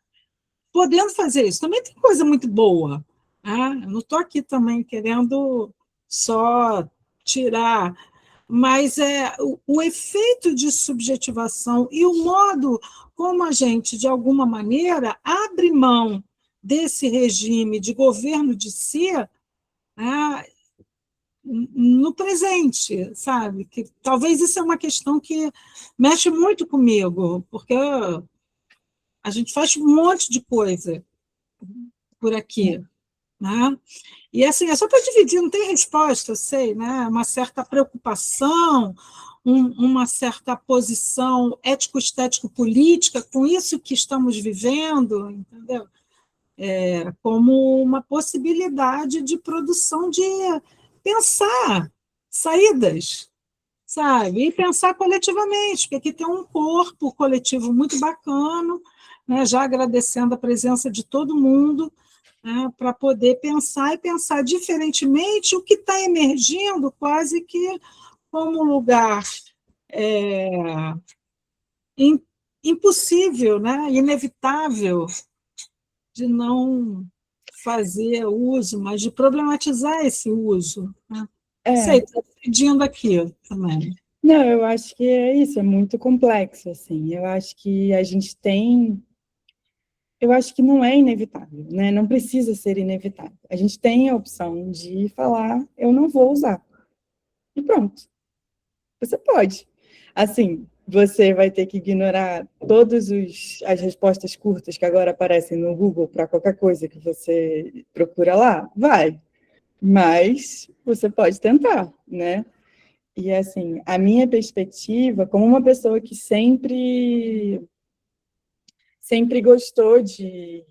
podendo fazer isso. Também tem coisa muito boa, né? Eu não estou aqui também querendo só tirar, mas o efeito de subjetivação e o modo como a gente, de alguma maneira, abre mão desse regime de governo de si, né, no presente, sabe? Que talvez isso é uma questão que mexe muito comigo, porque a gente faz um monte de coisa por aqui, né? E assim, é só para dividir, não tem resposta, eu sei, né? Uma certa preocupação, uma certa posição ético-estético-política com isso que estamos vivendo, entendeu? Como uma possibilidade de produção de pensar saídas, sabe? E pensar coletivamente, porque aqui tem um corpo coletivo muito bacana, né? Já agradecendo a presença de todo mundo, né, para poder pensar e pensar diferentemente o que está emergindo quase que como um lugar impossível, né, inevitável de não fazer uso, mas de problematizar esse uso. Né? Sei, estou pedindo aqui também. Não, eu acho que é isso, é muito complexo, assim. Eu acho que a gente tem... Eu acho que não é inevitável, né? Não precisa ser inevitável. A gente tem a opção de falar, eu não vou usar. E pronto. Você pode. Assim, você vai ter que ignorar todas as respostas curtas que agora aparecem no Google para qualquer coisa que você procura lá? Vai. Mas você pode tentar, né? E, assim, a minha perspectiva, como uma pessoa que sempre gostou de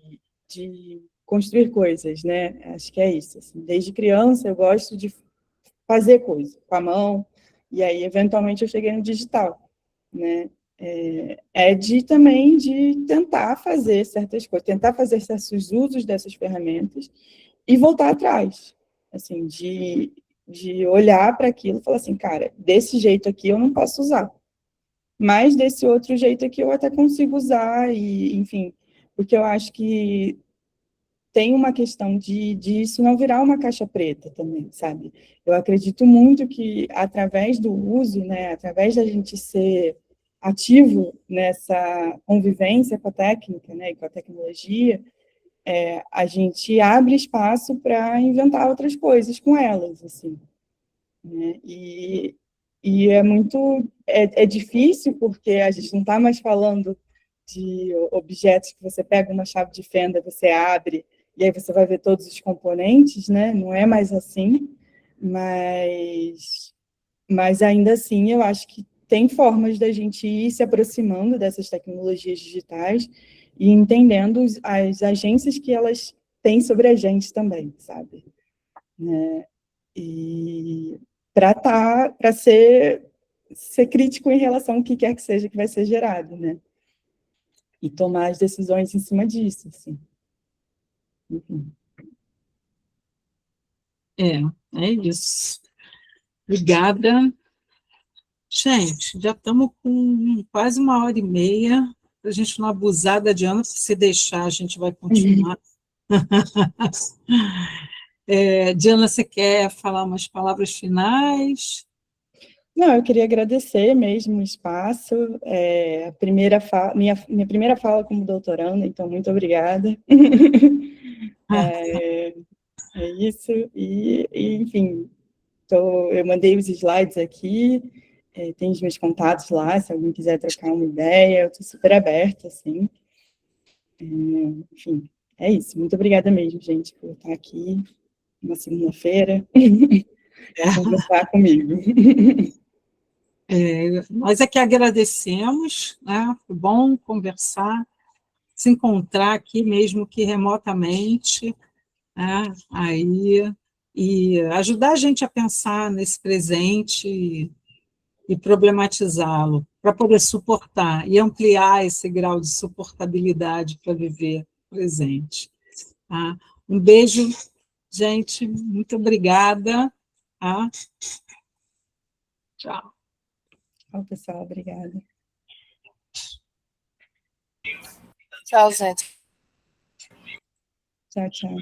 construir coisas, né? Acho que é isso. Assim, desde criança, eu gosto de fazer coisa com a mão, e aí, eventualmente, eu cheguei no digital, né? Também de tentar fazer certas coisas, tentar fazer certos usos dessas ferramentas e voltar atrás, assim, de olhar para aquilo e falar assim, cara, desse jeito aqui eu não posso usar, mas desse outro jeito aqui eu até consigo usar, e, enfim, porque eu acho que tem uma questão de isso não virar uma caixa preta também, sabe? Eu acredito muito que, através do uso, né, através da gente ser ativo nessa convivência com a técnica, né, e com a tecnologia, a gente abre espaço para inventar outras coisas com elas, assim, né? E é muito difícil, porque a gente não está mais falando de objetos que você pega uma chave de fenda, você abre, e aí você vai ver todos os componentes, né? Não é mais assim, mas ainda assim eu acho que tem formas da gente ir se aproximando dessas tecnologias digitais e entendendo as agências que elas têm sobre a gente também, sabe? Né? E para ser crítico em relação ao que quer que seja que vai ser gerado, né? E tomar as decisões em cima disso, assim. Enfim. É isso. Obrigada. Gente, já estamos com quase 1h30, para a gente não abusar da Diana, se deixar, a gente vai continuar. Diana, você quer falar umas palavras finais? Não, eu queria agradecer mesmo o espaço, minha primeira fala como doutoranda, então muito obrigada. É isso, enfim, eu mandei os slides aqui, tem os meus contatos lá, se alguém quiser trocar uma ideia, eu estou super aberta, assim. Enfim, é isso, muito obrigada mesmo, gente, por estar aqui, uma segunda-feira, conversar comigo. Nós é que agradecemos, né? Foi bom conversar, se encontrar aqui, mesmo que remotamente, né? Aí, e ajudar a gente a pensar nesse presente e problematizá-lo, para poder suportar e ampliar esse grau de suportabilidade para viver o presente. Tá? Um beijo, gente, muito obrigada. Tá? Tchau. Tchau, pessoal, obrigada. Tchau, gente. Tchau, tchau.